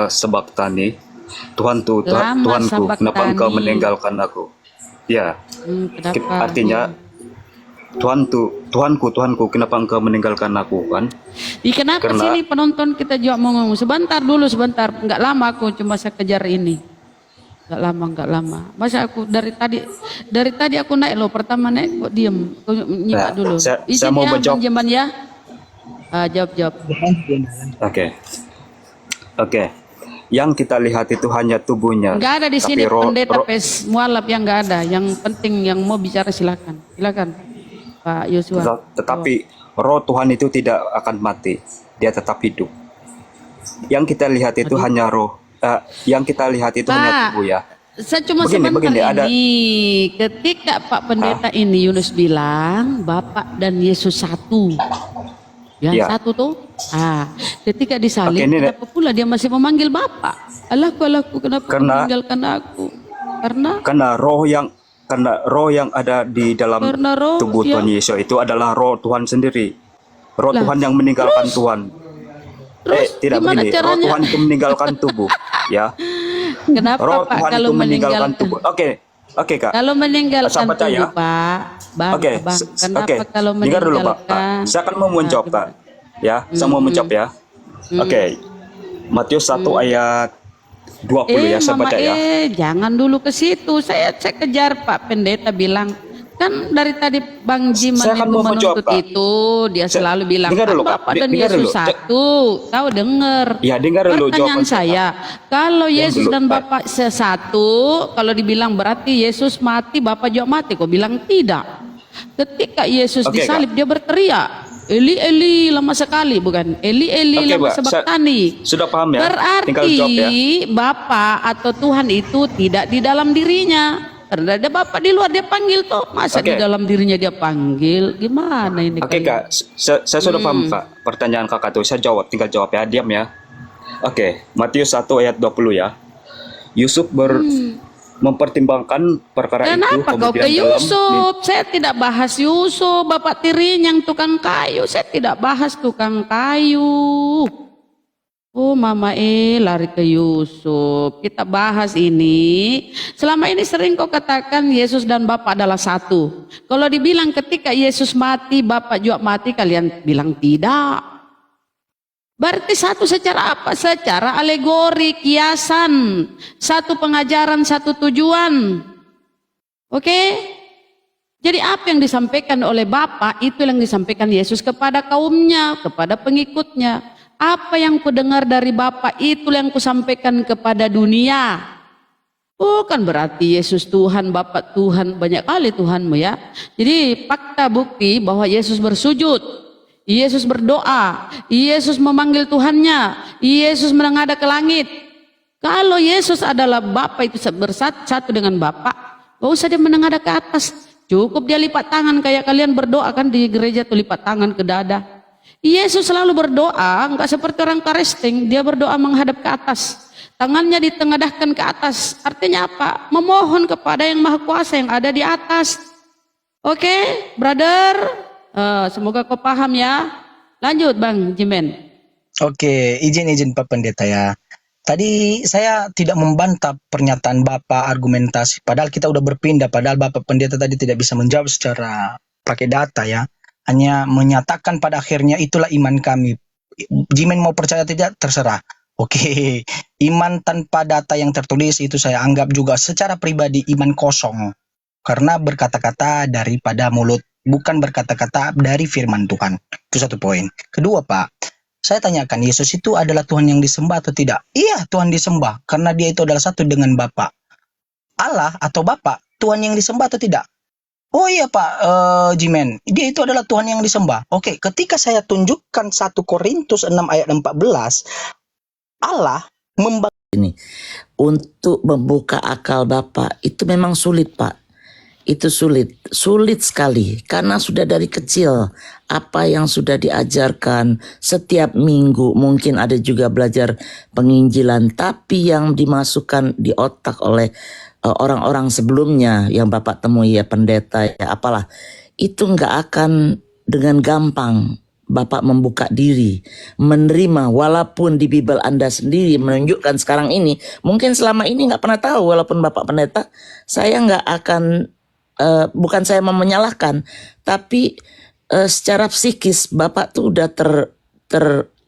sabaktani? Tuhanku, Lama Tuhanku, kenapa engkau sabaktani. meninggalkan aku? Ya, Kenapa? artinya Tuhanku, kenapa engkau meninggalkan aku kan? Kenapa Karena- sini penonton kita juga mau ngomong sebentar dulu sebentar, nggak lama aku cuma saya kejar ini, nggak lama. Masa aku dari tadi aku naik loh, pertama naik kok diem, kok nyimak Nah, dulu. saya mau menjawab. Pinjaman ya. Jawab. Oke. Yang kita lihat itu hanya tubuhnya. Nggak ada di tapi sini pendeta roh- pes mualaf yang nggak ada. Yang penting yang mau bicara silakan, Pak Yosua. Tetapi roh Tuhan itu tidak akan mati, dia tetap hidup. Yang kita lihat itu hanya roh, yang kita lihat itu hanya Pak, tubuh ya. saya cuma Begini, sebentar ada- ini. Ketika Pak Pendeta ini Yunus bilang Bapak dan Yesus satu. Yang Ya. satu tuh. Ketika disalib, Oke, ini- kenapa pula dia masih memanggil Bapak? Allahku, kenapa kau Karena- meninggalkan aku? Karena roh yang ada di dalam Karena roh, tubuh ya. Tuhan Yesus itu adalah roh Tuhan sendiri. Roh Lah, Tuhan yang meninggalkan Tuhan. Tidak gimana begini. Roh caranya? Tuhan itu meninggalkan tubuh, ya. Kenapa Roh Pak Tuhan kalau itu meninggalkan meninggalkan tubuh. Oke Kak. Kalau meninggalkan Sahabat saya. tubuh Pak, Bang, Oke, kenapa kalau dengar dulu Pak. meninggalkan? Saya akan mau menjawab Pak. Ya, saya mau menjawab ya. Oke. Matius 1 ayat 20 ya, saya Mama baca ya. jangan dulu ke situ. Saya kejar Pak Pendeta bilang. Kan dari tadi Bang Jiman Saya akan itu mau menjawab, menuntut Pak. itu, dia selalu bilang, dengar dulu, "Kan Pak. Bapak dan Dengar Yesus dulu. satu." Kau dengar. Ya, dengar dulu Pertanyaan jawaban saya, kalau Yesus dulu, dan Pak. Bapak sesatu, kalau dibilang berarti Yesus mati, Bapak juga mati. Kau bilang tidak. Ketika Yesus Oke, disalib, dia berteriak, Eli Eli lama sekali, bukan Eli Eli Oke, lama Pak. sebaktani. Sudah paham ya? Tinggal Berarti jawab ya. Bapak atau Tuhan itu tidak di dalam dirinya. Karena ada Bapak di luar dia panggil tuh, masa Oke. di dalam dirinya dia panggil? Gimana ini? Oke kalian? Kak, saya sudah paham Kak. Pertanyaan Kakak tuh saya jawab, tinggal jawab ya, diam ya. Oke, Matius 1 ayat 20 ya. Yusuf mempertimbangkan perkara itu Kenapa kau ke dalam Yusuf? Saya tidak bahas Yusuf, Bapak Tirin yang tukang kayu. Saya tidak bahas tukang kayu. Oh Mama lari ke Yusuf. Kita bahas ini. Selama ini sering kau katakan Yesus dan Bapak adalah satu. Kalau dibilang ketika Yesus mati, Bapak juga mati, kalian bilang tidak. Berarti satu secara apa? Secara alegori, kiasan. Satu pengajaran, satu tujuan. Oke? Jadi apa yang disampaikan oleh Bapa itu yang disampaikan Yesus kepada kaumnya, kepada pengikutnya. Apa yang kudengar dari Bapa itu yang kusampaikan kepada dunia. Bukan berarti Yesus Tuhan, Bapa Tuhan, banyak kali Tuhanmu ya. Jadi fakta bukti bahwa Yesus bersujud, Yesus berdoa, Yesus memanggil Tuhannya, Yesus menengadah ke langit. Kalau Yesus adalah Bapa itu bersatu dengan Bapa, gak usah dia menengadah ke atas. Cukup dia lipat tangan kayak kalian berdoa kan di gereja tuh lipat tangan ke dada. Yesus selalu berdoa, enggak seperti orang karesting, dia berdoa menghadap ke atas. Tangannya ditengadahkan ke atas. Artinya apa? Memohon kepada yang Maha Kuasa yang ada di atas. Oke, brother. Semoga kau paham ya. Lanjut Bang Jimen. Oke, izin Pak Pendeta ya. Tadi saya tidak membantah pernyataan Bapak argumentasi, padahal kita udah berpindah, padahal Bapak Pendeta tadi tidak bisa menjawab secara pakai data ya. Hanya menyatakan pada akhirnya itulah iman kami. Jimen mau percaya tidak, terserah. Oke, iman tanpa data yang tertulis itu saya anggap juga secara pribadi iman kosong. Karena berkata-kata daripada mulut, bukan berkata-kata dari firman Tuhan. Itu satu poin. Kedua Pak, saya tanyakan, Yesus itu adalah Tuhan yang disembah atau tidak? Iya, Tuhan disembah, karena dia itu adalah satu dengan Bapa. Allah atau Bapa, Tuhan yang disembah atau tidak? Oh iya Pak Jimen, dia itu adalah Tuhan yang disembah. Oke, ketika saya tunjukkan 1 Korintus 6 ayat 14, Allah ini untuk membuka akal Bapak itu memang sulit Pak. Itu sulit sekali karena sudah dari kecil apa yang sudah diajarkan setiap minggu, mungkin ada juga belajar penginjilan, tapi yang dimasukkan di otak oleh orang-orang sebelumnya yang Bapak temui ya pendeta ya apalah, itu nggak akan dengan gampang Bapak membuka diri, menerima, walaupun di Bible Anda sendiri menunjukkan sekarang ini, mungkin selama ini nggak pernah tahu, walaupun Bapak pendeta, saya nggak akan, bukan saya mau menyalahkan, tapi secara psikis Bapak tuh udah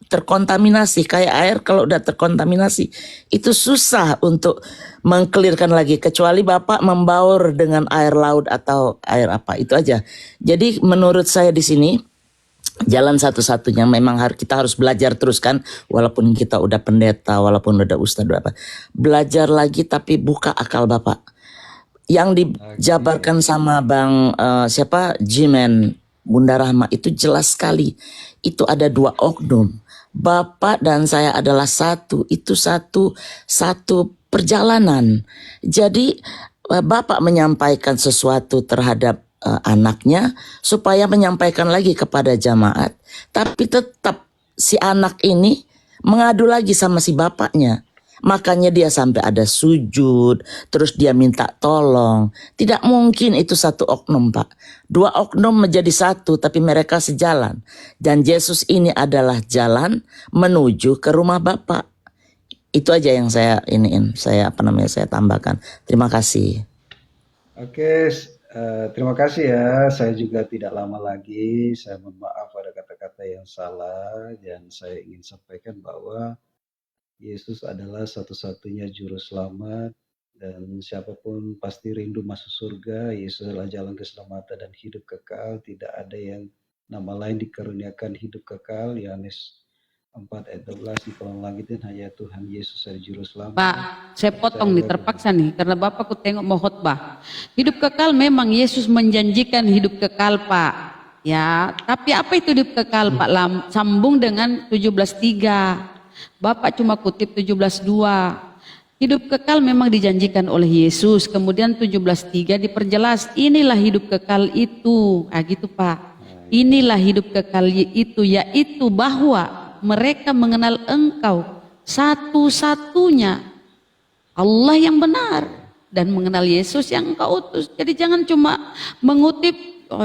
terkontaminasi, kayak air kalau udah terkontaminasi, itu susah untuk mengkelirkan lagi, kecuali Bapak membaur dengan air laut atau air apa, itu aja. Jadi menurut saya di sini, jalan satu-satunya memang kita harus belajar terus kan, walaupun kita udah pendeta, walaupun udah ustadz apa, belajar lagi tapi buka akal Bapak. Yang dijabarkan sama Bang Jimen Bunda Rahma itu jelas sekali. Itu ada 2 oknum. Bapak dan saya adalah satu. Itu satu perjalanan. Jadi Bapak menyampaikan sesuatu terhadap anaknya supaya menyampaikan lagi kepada jamaat, tapi tetap si anak ini mengadu lagi sama si bapaknya, makanya dia sampai ada sujud, terus dia minta tolong. Tidak mungkin itu satu oknum Pak, 2 oknum menjadi satu, tapi mereka sejalan, dan Yesus ini adalah jalan menuju ke rumah Bapak. Itu aja yang saya saya tambahkan. Terima kasih. Oke, terima kasih ya. Saya juga tidak lama lagi. Saya mohon maaf ada kata-kata yang salah, dan saya ingin sampaikan bahwa Yesus adalah satu-satunya juru selamat, dan siapapun pasti rindu masuk surga. Yesus adalah jalan keselamatan dan hidup kekal. Tidak ada yang nama lain dikaruniakan hidup kekal. Yohanes 4 ayat 12, di kolong langit dan hanya Tuhan Yesus adalah juru selamat. Pak, saya potong nih, terpaksa nih, karena Bapak ku tengok mau khotbah. Hidup kekal memang Yesus menjanjikan hidup kekal Pak. Ya, tapi apa itu hidup kekal Pak? Sambung dengan 17:3. Bapak cuma kutip 17:2. Hidup kekal memang dijanjikan oleh Yesus. Kemudian 17:3 diperjelas, inilah hidup kekal itu. Gitu Pak. Inilah hidup kekal itu, yaitu bahwa mereka mengenal Engkau satu-satunya Allah yang benar, dan mengenal Yesus yang Engkau utus. Jadi jangan cuma mengutip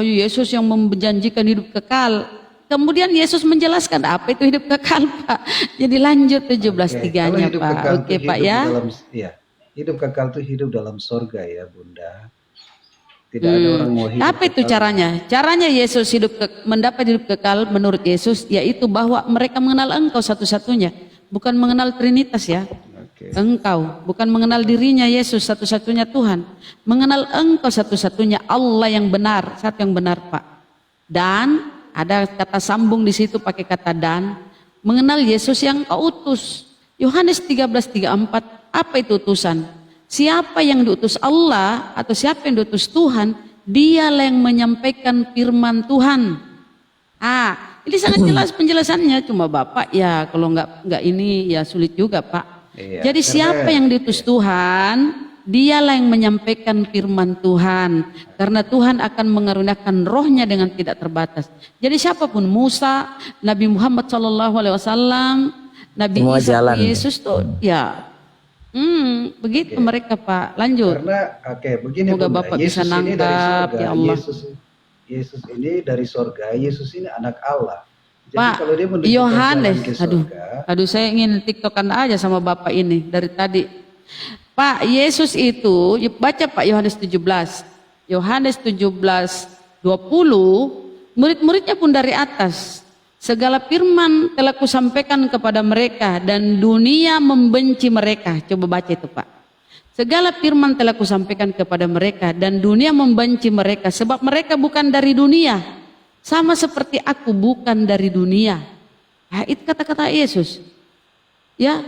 Yesus yang menjanjikan hidup kekal, kemudian Yesus menjelaskan apa itu hidup kekal Pak. Jadi lanjut 17:3-nya Pak. Oke Pak ya. Hidup kekal itu hidup dalam sorga ya Bunda. Tidak ada orang mau hidup. Apa itu caranya? Caranya Yesus mendapat hidup kekal menurut Yesus, yaitu bahwa mereka mengenal Engkau satu-satunya, bukan mengenal Trinitas ya. Oke. Engkau, bukan mengenal dirinya Yesus satu-satunya Tuhan, mengenal engkau satu-satunya Allah yang benar, satu yang benar Pak. Dan ada kata sambung di situ pakai kata dan, mengenal Yesus yang kau utus. Yohanes 13:34, apa itu utusan? Siapa yang diutus Allah atau siapa yang diutus Tuhan, dialah yang menyampaikan firman Tuhan. Ini sangat jelas penjelasannya, cuma Bapak ya kalau nggak ini ya sulit juga Pak. Iya, Jadi siapa keren. yang diutus Tuhan, dialah yang menyampaikan firman Tuhan. Karena Tuhan akan mengaruniakan rohnya dengan tidak terbatas. Jadi siapapun Musa, Nabi Muhammad SAW, Nabi Semua Isa, jalan. Yesus tuh ya begitu mereka Pak. Lanjut. Karena begini Semoga Bunda, Bapak Yesus bisa ini dari nangkap surga, ya Allah. Yesus ini dari surga, Yesus ini anak Allah. Jadi Pak kalau dia menunjukkan Yohanes, jalan ke aduh, surga, saya ingin tiktokan aja sama Bapak ini dari tadi. Pak Yesus itu, baca Pak Yohanes 17, Yohanes 17:20, murid-muridnya pun dari atas. Segala firman telah kusampaikan kepada mereka dan dunia membenci mereka. Coba baca itu Pak. Segala firman telah kusampaikan kepada mereka dan dunia membenci mereka sebab mereka bukan dari dunia. Sama seperti aku bukan dari dunia. Itu kata-kata Yesus. Ya,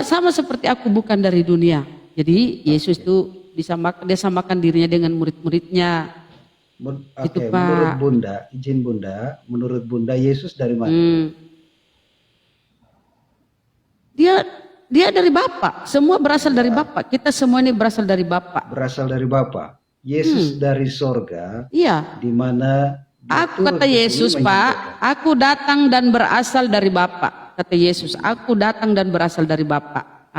sama seperti aku bukan dari dunia. Jadi Yesus itu dia samakan dirinya dengan murid-muridnya. Itu Oke, Pak. menurut Bunda, izin Bunda, menurut Bunda Yesus dari mana? Dia dari Bapa. Semua berasal dari Bapa. Kita semua ini berasal dari Bapa. Berasal dari Bapa. Yesus dari sorga, Iya. di mana dia Aku turun kata ke bumi Yesus Pak, menyampaikan. aku datang dan berasal dari Bapa. Kata Yesus, aku datang dan berasal dari Bapa.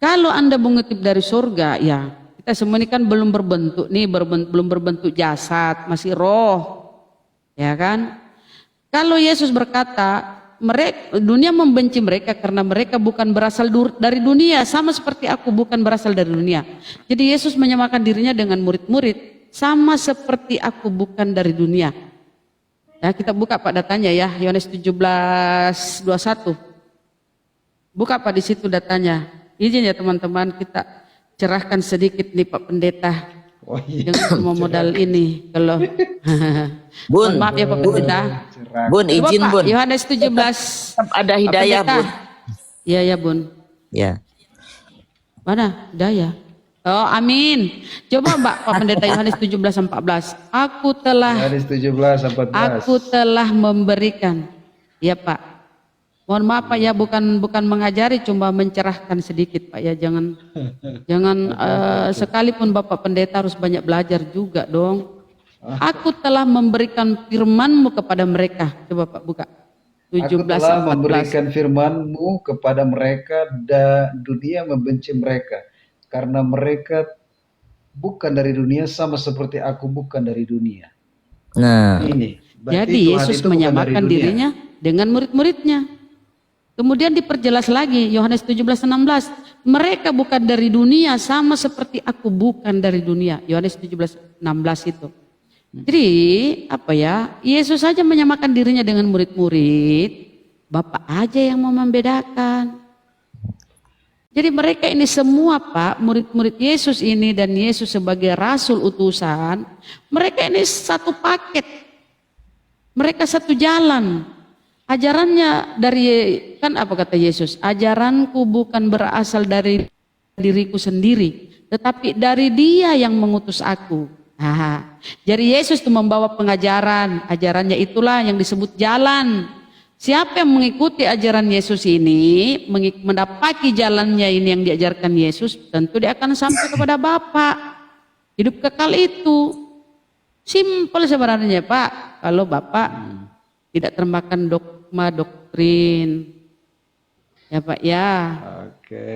Kalau Anda mengutip dari surga, ya kita semua ini kan belum berbentuk nih, belum berbentuk jasad, masih roh, ya kan? Kalau Yesus berkata, dunia membenci mereka karena mereka bukan berasal dari dunia, sama seperti aku bukan berasal dari dunia. Jadi Yesus menyamakan dirinya dengan murid-murid. Sama seperti aku bukan dari dunia. Ya, kita buka Pak datanya ya, Yohanes 17:21. Buka Pak di situ datanya. Izin ya teman-teman, kita cerahkan sedikit nih Pak Pendeta. Oh iya. Jangan cuma modal ini. Kalau Bun, mohon maaf ya Pak Pendeta. Bun, Coba izin Pak, Bun. Yohanes 17. Tetap ada Pak hidayah Pendeta. Bun. Iya ya Bun. Ya. Mana? Hidayah. Oh amin. Coba Mbak Pak Pendeta Yohanes 17:14. Aku telah Yohanes 17:14. Aku telah memberikan. Ya Pak. Mohon maaf Pak ya, bukan mengajari, cuma mencerahkan sedikit Pak ya. Jangan sekalipun Bapak Pendeta harus banyak belajar juga dong. Aku telah memberikan firman-Mu kepada mereka. Coba Pak buka. Aku telah 17:14. memberikan firman-Mu kepada mereka dan dunia membenci mereka. Karena mereka bukan dari dunia sama seperti aku bukan dari dunia. Nah, Ini. Berarti Jadi Tuhan Yesus itu bukan menyamakan dari dunia. dirinya dengan murid-muridnya. Kemudian diperjelas lagi Yohanes 17:16. Mereka bukan dari dunia sama seperti aku bukan dari dunia. Yohanes 17:16 itu. Jadi apa ya? Yesus saja menyamakan dirinya dengan murid-murid. Bapak aja yang mau membedakan. Jadi mereka ini semua Pak, murid-murid Yesus ini dan Yesus sebagai rasul utusan, mereka ini satu paket. Mereka satu jalan. Ajarannya dari, kan apa kata Yesus? Ajaranku bukan berasal dari diriku sendiri, tetapi dari Dia yang mengutus aku. Jadi Yesus itu membawa pengajaran, ajarannya itulah yang disebut jalan. Siapa yang mengikuti ajaran Yesus ini, mendapati jalannya ini yang diajarkan Yesus, tentu dia akan sampai kepada Bapa. Hidup kekal itu. Simpel sebenarnya Pak, kalau Bapak tidak termakan dogma doktrin. Ya Pak ya. Oke,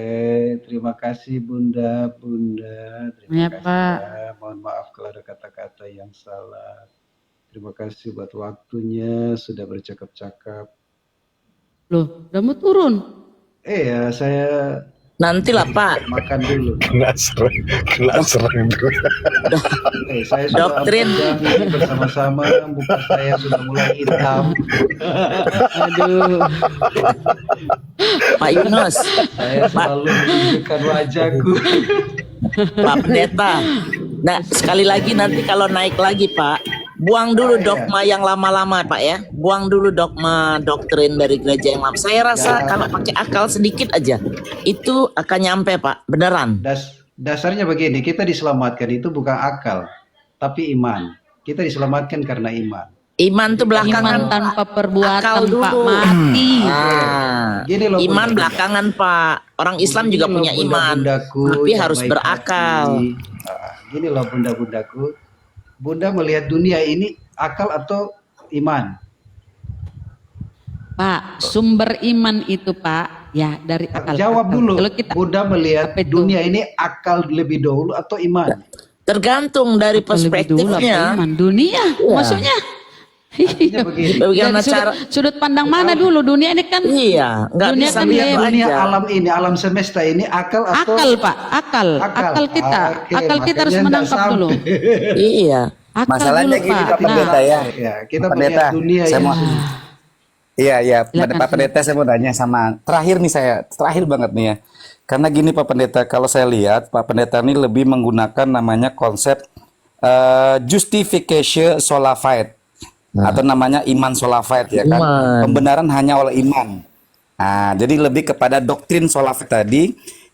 terima kasih Bunda. Terima Ya, kasih Pak. ya. Mohon maaf kalau ada kata-kata yang salah. Terima kasih buat waktunya, sudah bercakap-cakap. Loh, udah mau turun? Ya, saya Nantilah Pak. Makan dulu. Kena serang dulu. Saya sudah Doktrin. 4 jam ini bersama-sama, muka saya sudah mulai hitam. Aduh. Pak Yunus, Saya selalu menunjukkan wajahku. Pak Pendeta. Nah, sekali lagi nanti kalau naik lagi Pak, buang dulu dogma yang lama-lama Pak ya. Buang dulu dogma doktrin dari gereja yang lama. Saya rasa kalau pakai akal sedikit aja, itu akan nyampe Pak, beneran. Dasarnya begini, kita diselamatkan itu bukan akal, tapi iman. Kita diselamatkan karena iman. Iman tuh Iman belakangan tanpa akal perbuatan dulu. Pak mati. Gini loh, Iman Bunda. belakangan Pak. Orang Islam Gini juga loh, punya iman, bunda-bundaku tapi yang harus baik berakal. hati. Gini loh bunda-bundaku, Bunda melihat dunia ini akal atau iman? Pak, sumber iman itu Pak, ya dari akal. Jawab akal. dulu, Kalau kita Bunda melihat apa itu? dunia ini akal lebih dahulu atau iman? Tergantung dari apa lebih dulu apa perspektifnya. iman? Dunia, maksudnya. Artinya begini, Bagaimana Dari cara? sudut pandang mana dulu? Dunia ini kan Iya, nggak Dunia bisa kan lihat dia- dunia aja. alam ini, alam semesta ini akal atau akal Pak, akal kita, Oke, akal kita harus makanya menangkap nggak dulu. sampai. Iya. Akal Masalahnya dulu gini Pak. Pak Pendeta ya. Ya, kita Pak melihat Pendeta, dunia saya yang mau Iya, Silakan, Pak Pendeta saya mau tanya sama terakhir nih terakhir banget nih ya. Karena gini Pak Pendeta, kalau saya lihat Pak Pendeta ini lebih menggunakan namanya konsep justification sola fide atau namanya iman sola fide ya kan. Iman. Pembenaran hanya oleh iman. Nah, jadi lebih kepada doktrin sola fide tadi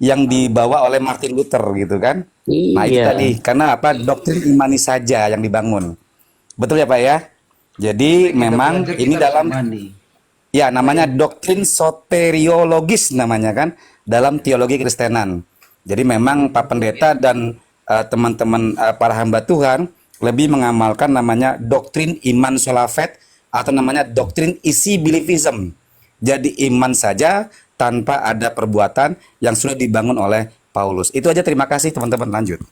yang dibawa oleh Martin Luther gitu kan. Nah, itu Iya. tadi karena apa? Doktrin imani saja yang dibangun. Betul ya Pak ya? Jadi memang belajar, ini kita dalam harus imani. ya namanya doktrin soteriologis namanya kan dalam teologi Kristenan. Jadi memang Pak Pendeta dan teman-teman para hamba Tuhan lebih mengamalkan namanya doktrin iman sola fide atau namanya doktrin isi beliefism. Jadi iman saja tanpa ada perbuatan yang sudah dibangun oleh Paulus. Itu aja, terima kasih teman-teman, lanjut.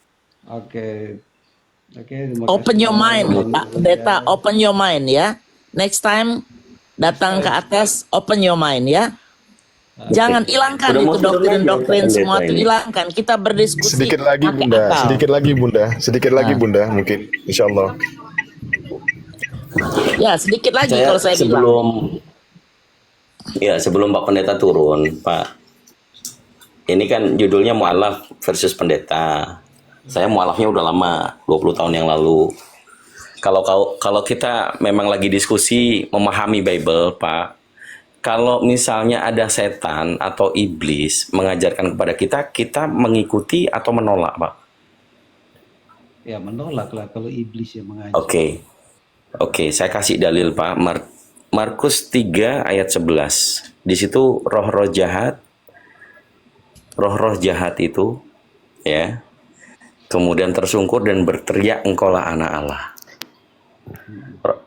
Oke. Terima Open kasih. your mind, Pak Pendeta. Open your mind ya. Next time datang ke atas, open your mind ya. Jangan hilangkan itu doktrin-doktrin semua itu hilangkan. Kita berdiskusi Sedikit lagi pakai Bunda, akal. sedikit lagi Bunda, mungkin insya Allah. Ya sedikit lagi kalau saya bilang. sebelum Pak Pendeta turun, Pak. Ini kan judulnya mualaf versus pendeta. Saya mualafnya udah lama, 20 tahun yang lalu. Kalau kita memang lagi diskusi memahami Bible, Pak. Kalau misalnya ada setan atau iblis mengajarkan kepada kita, kita mengikuti atau menolak, Pak? Ya menolak lah kalau iblis yang mengajar. Oke, saya kasih dalil Pak. Markus 3 ayat 11. Di situ roh-roh jahat itu ya. Kemudian tersungkur dan berteriak, engkaulah anak Allah.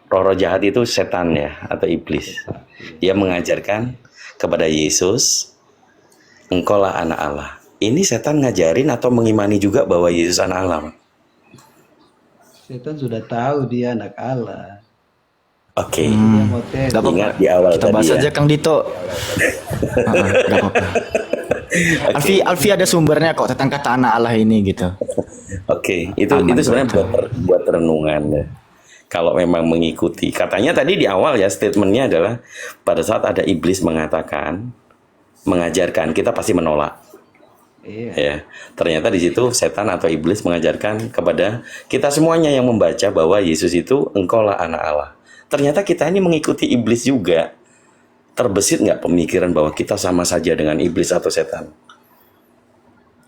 Roh-roh jahat itu setan ya atau iblis. Dia mengajarkan kepada Yesus, engkaulah anak Allah. Ini setan ngajarin atau mengimani juga bahwa Yesus anak Allah, Pak? Setan sudah tahu dia anak Allah. Oke. Dia mau tes. Ingat di awal Kita bahas tadi aja ya. Kang Dito. Gak apa-apa. Alfi ada sumbernya kok tentang kata anak Allah ini gitu. Oke, itu Aman, sebenarnya betul. buat renungan ya. Kalau memang mengikuti, katanya tadi di awal ya statementnya adalah pada saat ada iblis mengajarkan, kita pasti menolak. Iya. Ya, ternyata di situ setan atau iblis mengajarkan kepada kita semuanya yang membaca bahwa Yesus itu engkaulah anak Allah. Ternyata kita ini mengikuti iblis juga. Terbesit nggak pemikiran bahwa kita sama saja dengan iblis atau setan?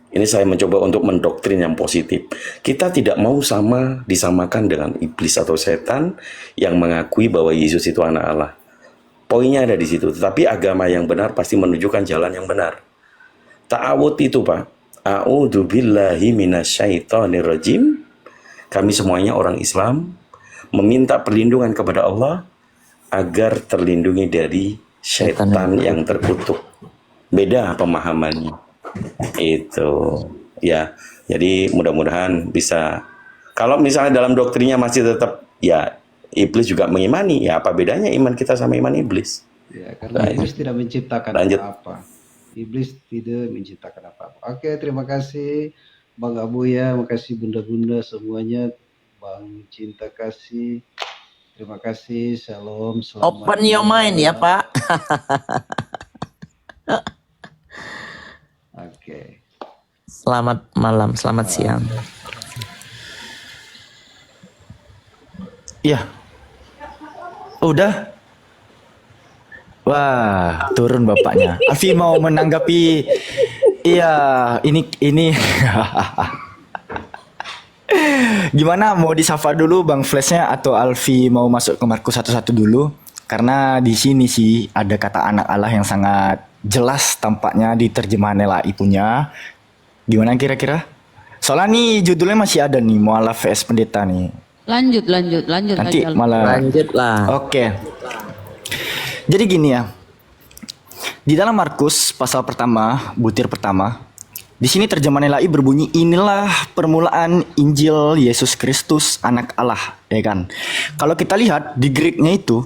Ini saya mencoba untuk mendoktrin yang positif. Kita tidak mau disamakan dengan iblis atau setan yang mengakui bahwa Yesus itu anak Allah. Poinnya ada di situ. Tetapi agama yang benar pasti menunjukkan jalan yang benar. Ta'awud itu Pak. A'udzubillahi minasyaitonirrajim. Kami semuanya orang Islam meminta perlindungan kepada Allah agar terlindungi dari syaitan yang terkutuk. Beda pemahamannya. Itu ya. Jadi mudah-mudahan bisa. Kalau misalnya dalam doktrinnya masih tetap ya iblis juga mengimani, ya apa bedanya iman kita sama iman iblis? Ya, karena iblis tidak menciptakan Lanjut. apa-apa. Iblis tidak menciptakan apa-apa. Oke, terima kasih Bang Abuya, makasih bunda-bunda semuanya, Bang Cinta Kasih. Terima kasih, shalom, selamat Open your mind ya malam. Pak. Oke. Selamat malam, selamat siang. Iya. Udah. Wah, turun bapaknya. Alfi mau menanggapi. Iya, ini. Gimana, mau disapa dulu Bang Flashnya atau Alfi mau masuk ke Markus 1:1 dulu? Karena di sini sih ada kata anak Allah yang sangat jelas tampaknya di terjemahan LAI punya. Gimana kira-kira? Soalnya nih judulnya masih ada nih, Mu'alaf vs Pendeta nih. Lanjut Nanti aja. malah. Lanjutlah. Oke. Jadi gini ya. Di dalam Markus pasal pertama, butir pertama, di sini terjemahan LAI berbunyi, inilah permulaan Injil Yesus Kristus anak Allah, ya kan? Kalau kita lihat di Greek-nya itu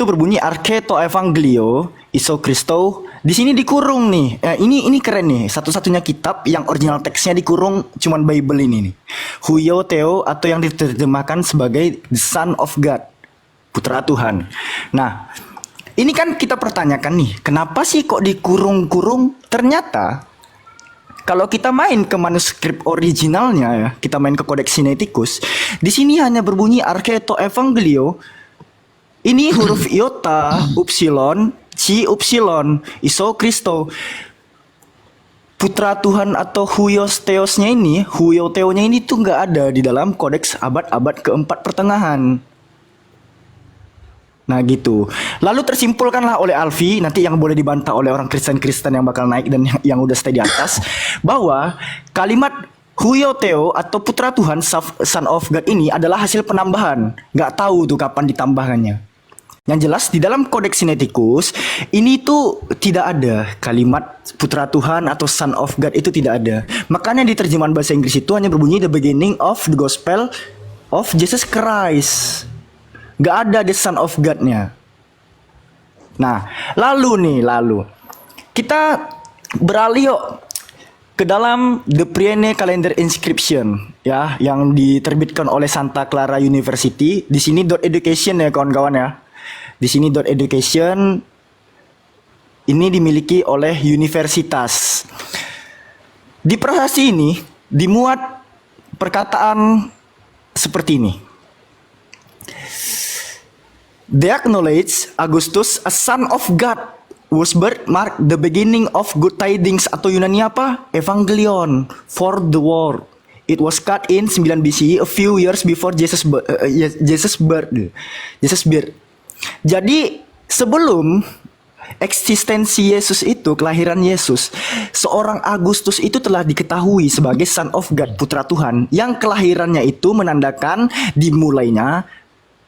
berbunyi arche to evangelio iso Christo. Di sini dikurung nih. Ini keren nih. Satu-satunya kitab yang original teksnya dikurung cuman Bible ini nih. Huio Theo atau yang diterjemahkan sebagai the Son of God, putra Tuhan. Nah, ini kan kita pertanyakan nih, kenapa sih kok dikurung-kurung? Ternyata kalau kita main ke manuskrip originalnya ya, kita main ke Codex Sinaiticus, di sini hanya berbunyi arche to evangelio. Ini huruf iota, upsilon, ci upsilon, iso Kristo. Putra Tuhan atau huios theosnya ini, huio theonya ini tuh nggak ada di dalam kodeks abad-abad keempat pertengahan. Nah gitu. Lalu tersimpulkanlah oleh Alfi, nanti yang boleh dibantah oleh orang Kristen-Kristen yang bakal naik dan yang udah stay di atas, bahwa kalimat Huio Theo atau putra Tuhan, Son of God ini adalah hasil penambahan. Nggak tahu tuh kapan ditambahkannya. Yang jelas di dalam Codex Sinaiticus ini tuh tidak ada kalimat putra Tuhan atau Son of God, itu tidak ada. Makanya di terjemahan bahasa Inggris itu hanya berbunyi the beginning of the gospel of Jesus Christ. Gak ada the Son of God-nya. Nah, lalu kita beralih yuk ke dalam The Priene Calendar Inscription ya, yang diterbitkan oleh Santa Clara University. Di sini .education ya kawan-kawan ya. Di sini .education ini dimiliki oleh universitas. Di prasasti ini dimuat perkataan seperti ini. They acknowledge Augustus, a son of God, was birthmark the beginning of good tidings atau Yunani apa? Evangelion for the world. It was cut in 9 BCE, a few years before Jesus birth. Jadi sebelum eksistensi Yesus itu, kelahiran Yesus, seorang Agustus itu telah diketahui sebagai Son of God, putra Tuhan, yang kelahirannya itu menandakan dimulainya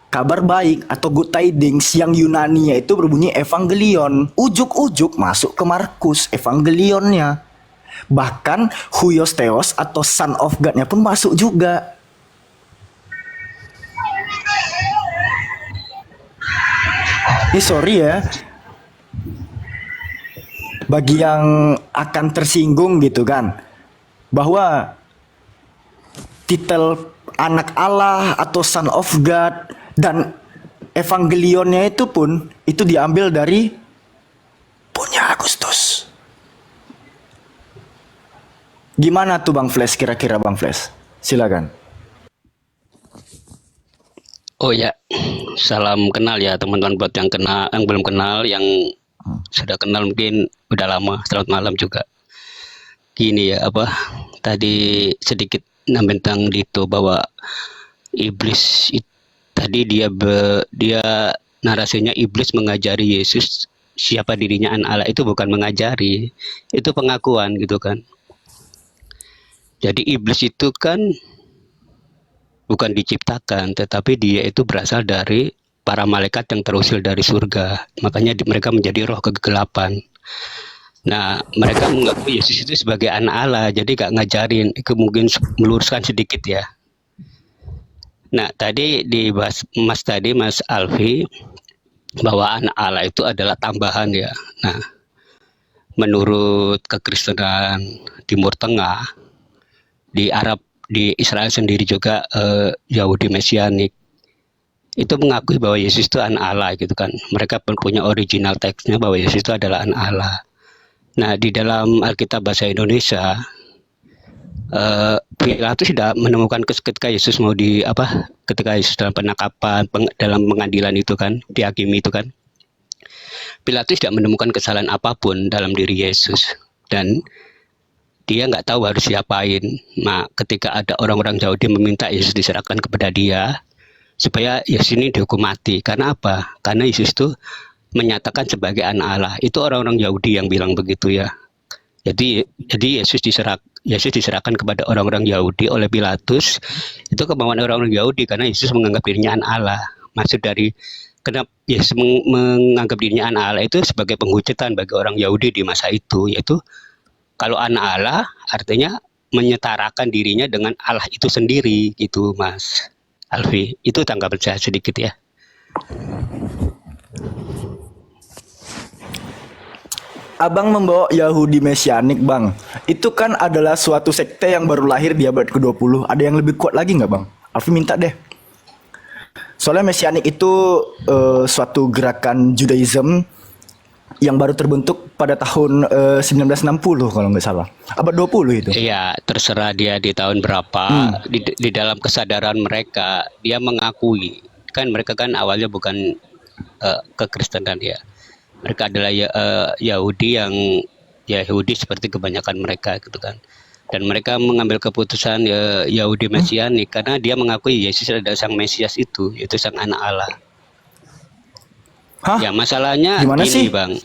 kabar baik atau good tidings, yang Yunani itu berbunyi evangelion. Ujuk-ujuk masuk ke Markus evangelionnya. Bahkan huios theos atau Son of God-nya pun masuk juga. Sorry ya, bagi yang akan tersinggung gitu kan, bahwa titel anak Allah atau Son of God dan evangelionnya itu pun itu diambil dari punya Agustus. Gimana tuh Bang Flash, kira-kira Bang Flash? Silakan. Oh ya, salam kenal ya teman-teman, buat yang kenal, yang belum kenal, yang sudah kenal mungkin udah lama. Selamat malam juga. Gini ya, tadi sedikit nambahin tentang Dito, bahwa iblis tadi dia narasinya iblis mengajari Yesus siapa dirinya anak Allah. Itu bukan mengajari, itu pengakuan gitu kan. Jadi iblis itu kan bukan diciptakan, tetapi dia itu berasal dari para malaikat yang terusir dari surga. Makanya mereka menjadi roh kegelapan. Nah, mereka mengaku Yesus itu sebagai anak Allah, jadi gak ngajarin. Itu mungkin meluruskan sedikit ya. Nah, tadi dibahas Mas Alfi, bahwa anak Allah itu adalah tambahan ya. Nah, menurut kekristenan Timur Tengah, di Arab, di Israel sendiri juga Yahudi Mesianik itu mengakui bahwa Yesus itu anak Allah gitu kan. Mereka pun punya original teksnya bahwa Yesus itu adalah anak Allah. Nah, di dalam Alkitab bahasa Indonesia, Pilatus tidak menemukan ketika Yesus mau ketika Yesus dalam penangkapan, dalam pengadilan itu kan, dihakimi itu kan, Pilatus tidak menemukan kesalahan apapun dalam diri Yesus, dan dia nggak tahu harus diapain. Nah, ketika ada orang-orang Yahudi meminta Yesus diserahkan kepada dia supaya Yesus ini dihukum mati. Karena apa? Karena Yesus itu menyatakan sebagai anak Allah. Itu orang-orang Yahudi yang bilang begitu ya. Jadi Yesus diserahkan kepada orang-orang Yahudi oleh Pilatus. Itu kemauan orang-orang Yahudi karena Yesus menganggap dirinya anak Allah. Maksud dari kenapa Yesus menganggap dirinya anak Allah itu sebagai penghujatan bagi orang Yahudi di masa itu, yaitu kalau anak Allah artinya menyetarakan dirinya dengan Allah itu sendiri gitu, Mas Alfi. Itu tanggapan saya sedikit ya. Abang membawa Yahudi Mesianik, Bang. Itu kan adalah suatu sekte yang baru lahir di abad ke-20. Ada yang lebih kuat lagi nggak, Bang? Alfi minta deh. Soalnya Mesianik itu suatu gerakan Judaism yang baru terbentuk pada tahun 1960 kalau nggak salah. Abad 20 itu. Iya, terserah dia di tahun berapa. Di dalam kesadaran mereka, dia mengakui. Kan mereka kan awalnya bukan kekristenan ya. Mereka adalah Yahudi yang Yahudi seperti kebanyakan mereka gitu kan. Dan mereka mengambil keputusan Yahudi Mesianik karena dia mengakui Yesus adalah sang Mesias itu, yaitu sang anak Allah. Hah? Ya masalahnya Gimana gini sih? Bang.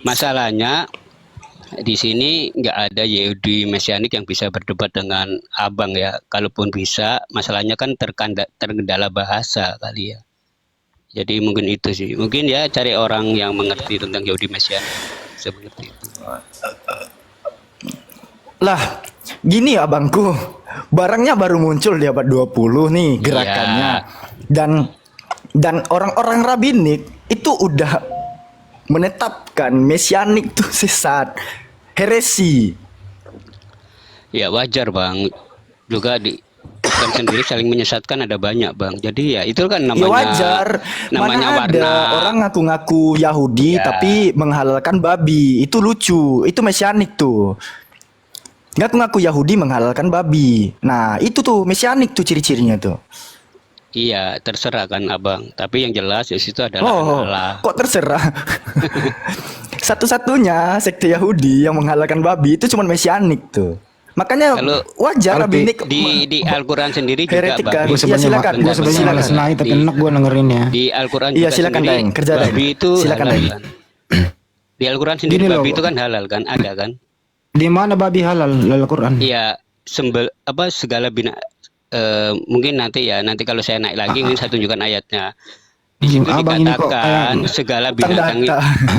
Masalahnya di sini nggak ada Yahudi Mesianik yang bisa berdebat dengan Abang ya. Kalaupun bisa, masalahnya kan terkendala bahasa kali ya. Jadi mungkin itu sih. Mungkin ya cari orang yang mengerti tentang Yahudi Mesianik. Seperti itu. Lah, gini abangku. Barangnya baru muncul di abad 20 nih gerakannya. Dan orang-orang rabbinik itu udah menetapkan Mesianik tuh sesat, heresi. Ya wajar Bang. Juga di Islam sendiri saling menyesatkan ada banyak Bang. Jadi ya itu kan namanya. Ya wajar. Namanya Mana warna. ada orang ngaku-ngaku Yahudi Ya. tapi menghalalkan babi. Itu lucu. Itu Mesianik tuh. Ngaku-ngaku Yahudi menghalalkan babi. Nah, itu tuh Mesianik tuh ciri-cirinya tuh. Iya, terserah kan Abang. Tapi yang jelas Yesus itu adalah Oh, Allah. kok terserah? Satu-satunya sekte Yahudi yang menghalalkan babi itu cuma Mesianik tuh. Makanya Kalau wajar rabbinik di Al-Quran sendiri juga heretik kan? babi. Iya, silakan. Gue sebenarnya malas naik tapi enak gue dengerinnya. Di Al-Quran Iya, juga silakan, sendiri Daeng. Kerja, Daeng. babi itu Silakan, halal Daeng. kan. Di Al-Quran sendiri Gini loh. babi itu kan halal kan, ada kan? Di mana babi halal dalam Al-Quran? Iya, segala mungkin nanti kalau saya naik lagi mungkin saya tunjukkan ayatnya. Di situ Abang ini kok dikatakan kayak-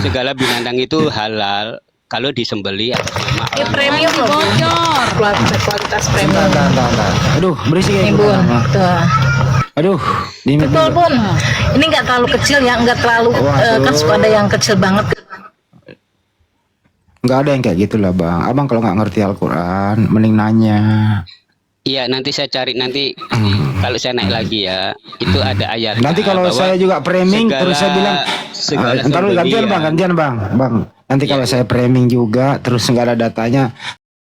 segala binatang itu halal kalau disembeli atas nama Allah. Premium loh, bocor. Kualitas premium. Aduh, berisik ya. Nih, Bun. Tuh. Aduh, dimit Betul, dulu. Bun. Ini nggak terlalu kecil ya, nggak terlalu Waduh. kan suka ada yang kecil banget. Nggak ada yang kayak gitu lah bang. Abang kalau nggak ngerti Al-Quran, mending nanya. Iya, nanti saya cari kalau saya naik lagi ya. Itu ada ayat. Nanti kalau saya juga framing terus saya bilang, ntar lu gantian bang. Bang, nanti kalau saya framing juga terus nggak ada datanya,